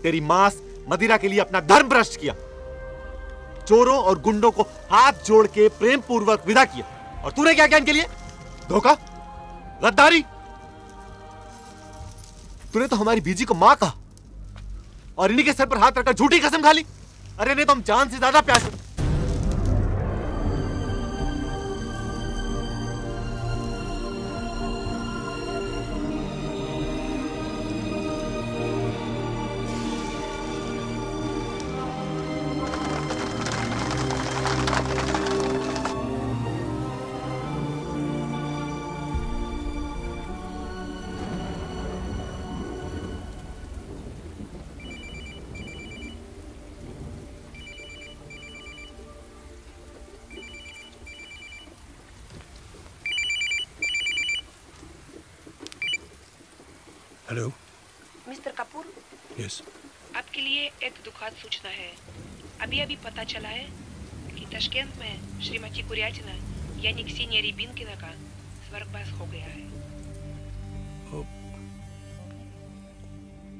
तेरी मांस मदिरा के लिए अपना धर्म भ्रष्ट किया। चोरों और गुंडों को हाथ जोड़ के प्रेम पूर्वक विदा किया। और तूने क्या किया इनके लिए? धोखा, गद्दारी। तूने तो हमारी बीजी को मां कहा और इन्हीं के सर पर हाथ रखकर झूठी कसम खा ली। अरे नहीं तो हम जान से ज्यादा प्यार करते। Hello mister Kapoor. यस। आपके लिए एक दुखद सूचना है। अभी पता चला है कि ताशकंद में श्रीमती कुरियाटिना यानी क्सेनिया रिबिनकिना का स्वर्गवास हो गया है।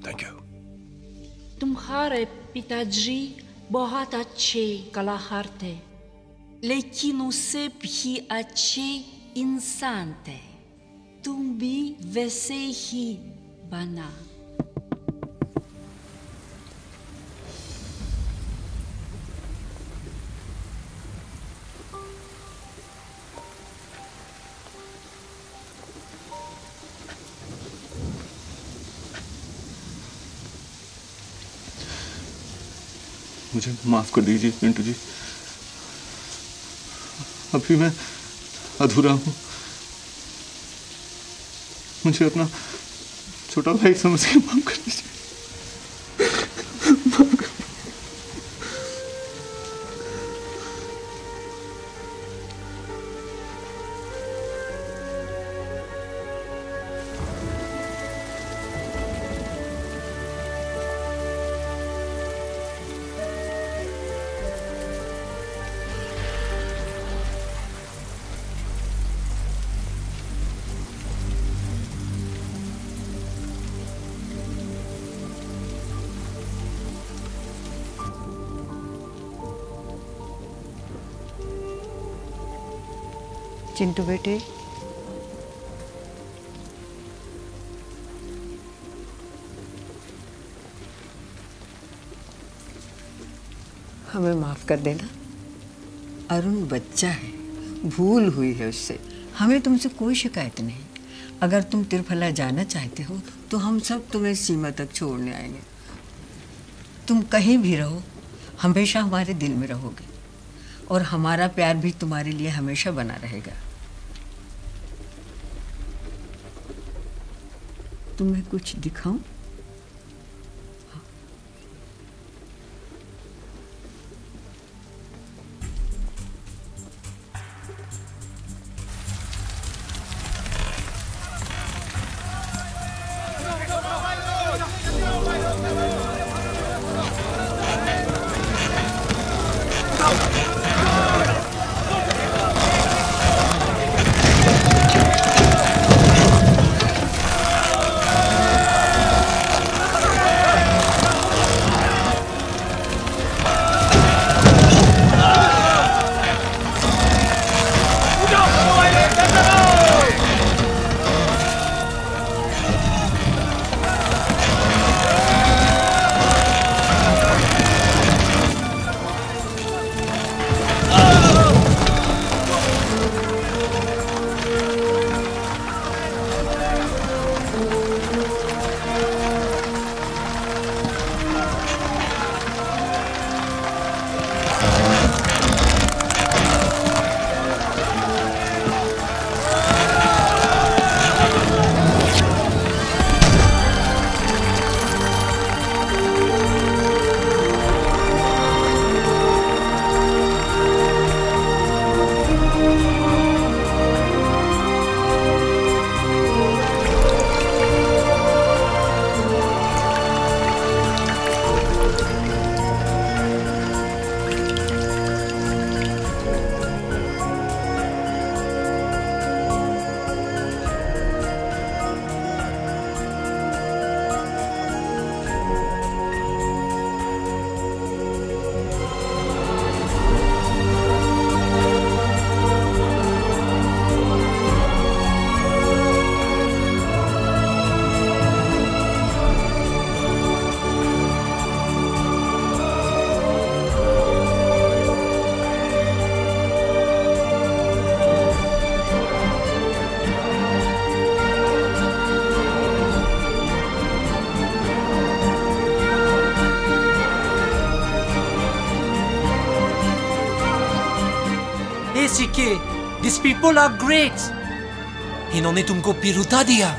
Thank you. तुम्हारे पिताजी बहुत अच्छे कलाकार थे, le chinusephi acei insante, tumbi vesehi bana. मुझे माफ कर दीजिए चिंटू जी, अभी मैं अधूरा हूं। मुझे अपना छोटा भाई समझ के माफ कर दीजिए। चिंटू बेटे, हमें माफ कर देना। अरुण बच्चा है, भूल हुई है उससे। हमें तुमसे कोई शिकायत नहीं। अगर तुम तिरफला जाना चाहते हो तो हम सब तुम्हें सीमा तक छोड़ने आएंगे। तुम कहीं भी रहो, हमेशा हमारे दिल में रहोगे और हमारा प्यार भी तुम्हारे लिए हमेशा बना रहेगा। तुम्हें कुछ दिखाऊं? सीखे, these people are great. इन्होंने तुमको पिरुता दिया।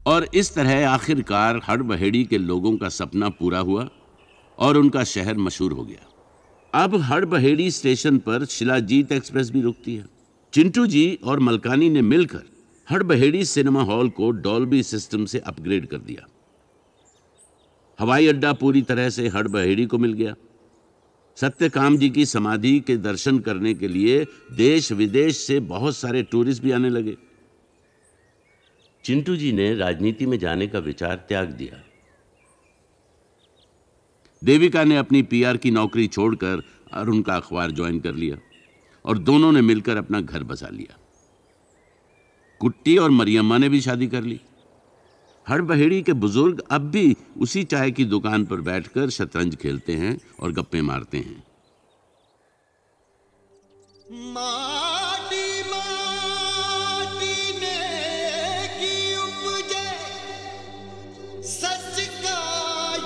और इस तरह आखिरकार हड़बहेड़ी के लोगों का सपना पूरा हुआ और उनका शहर मशहूर हो गया। अब हड़बहेड़ी स्टेशन पर शिलाजीत एक्सप्रेस भी रुकती है। चिंटू जी और मलकानी ने मिलकर हड़बहेड़ी सिनेमा हॉल को डॉल्बी सिस्टम से अपग्रेड कर दिया। हवाई अड्डा पूरी तरह से हड़बहेड़ी को मिल गया। सत्यकाम जी की समाधि के दर्शन करने के लिए देश विदेश से बहुत सारे टूरिस्ट भी आने लगे। चिंटू जी ने राजनीति में जाने का विचार त्याग दिया। देविका ने अपनी पीआर की नौकरी छोड़कर अरुण का अखबार ज्वाइन कर लिया और दोनों ने मिलकर अपना घर बसा लिया। कुट्टी और मरियम्मा ने भी शादी कर ली। हड़बहेड़ी के बुजुर्ग अब भी उसी चाय की दुकान पर बैठकर शतरंज खेलते हैं और गप्पे मारते हैं। माटी माटी ने की उपजे, सच का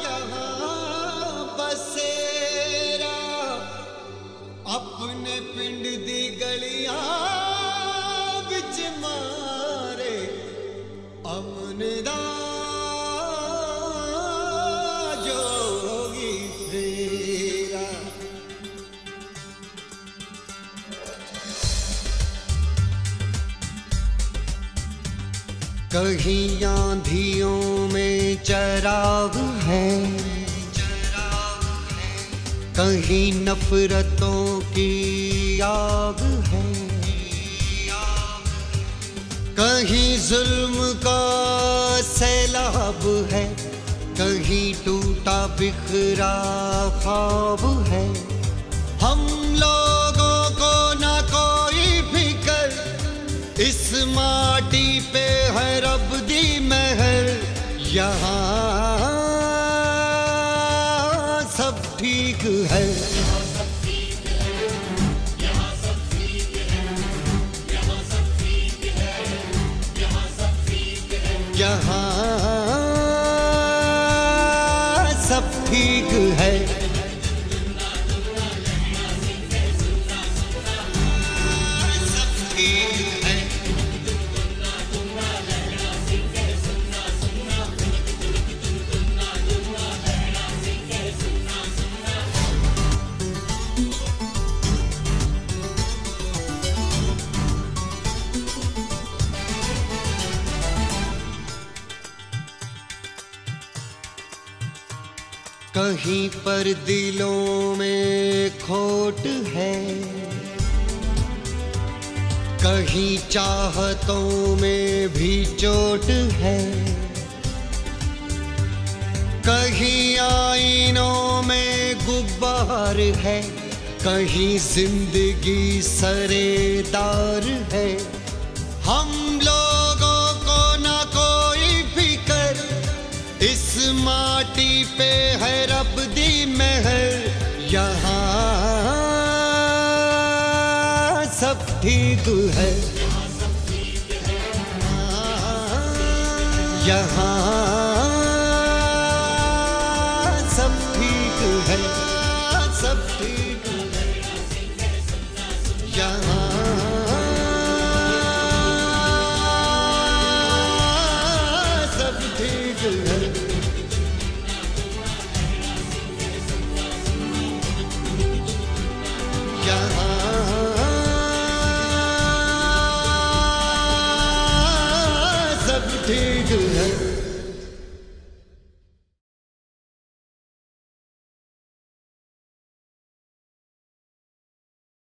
यहाँ बसेरा, अपने पिंड दी गलियां विच मारे अमनदा जोगी फेरा। कहीं आंधियों में चराग है, कहीं नफरतों की आग है, कहीं जुल्म का सैलाब है, कहीं टूटा बिखरा ख्वाब है। हम लोगों को ना कोई फिक्र, इस माटी पे है रब दी महर। यहाँ सब ठीक है, यहाँ सब ठीक है। कहीं पर दिलों में खोट है, कहीं चाहतों में भी चोट है, कहीं आईनों में गुब्बार है, कहीं जिंदगी सरेदार है। हम लोगों को ना कोई फिक्र, इस माटी पे है रब दी महर। यहाँ सब ठीक है, यहाँ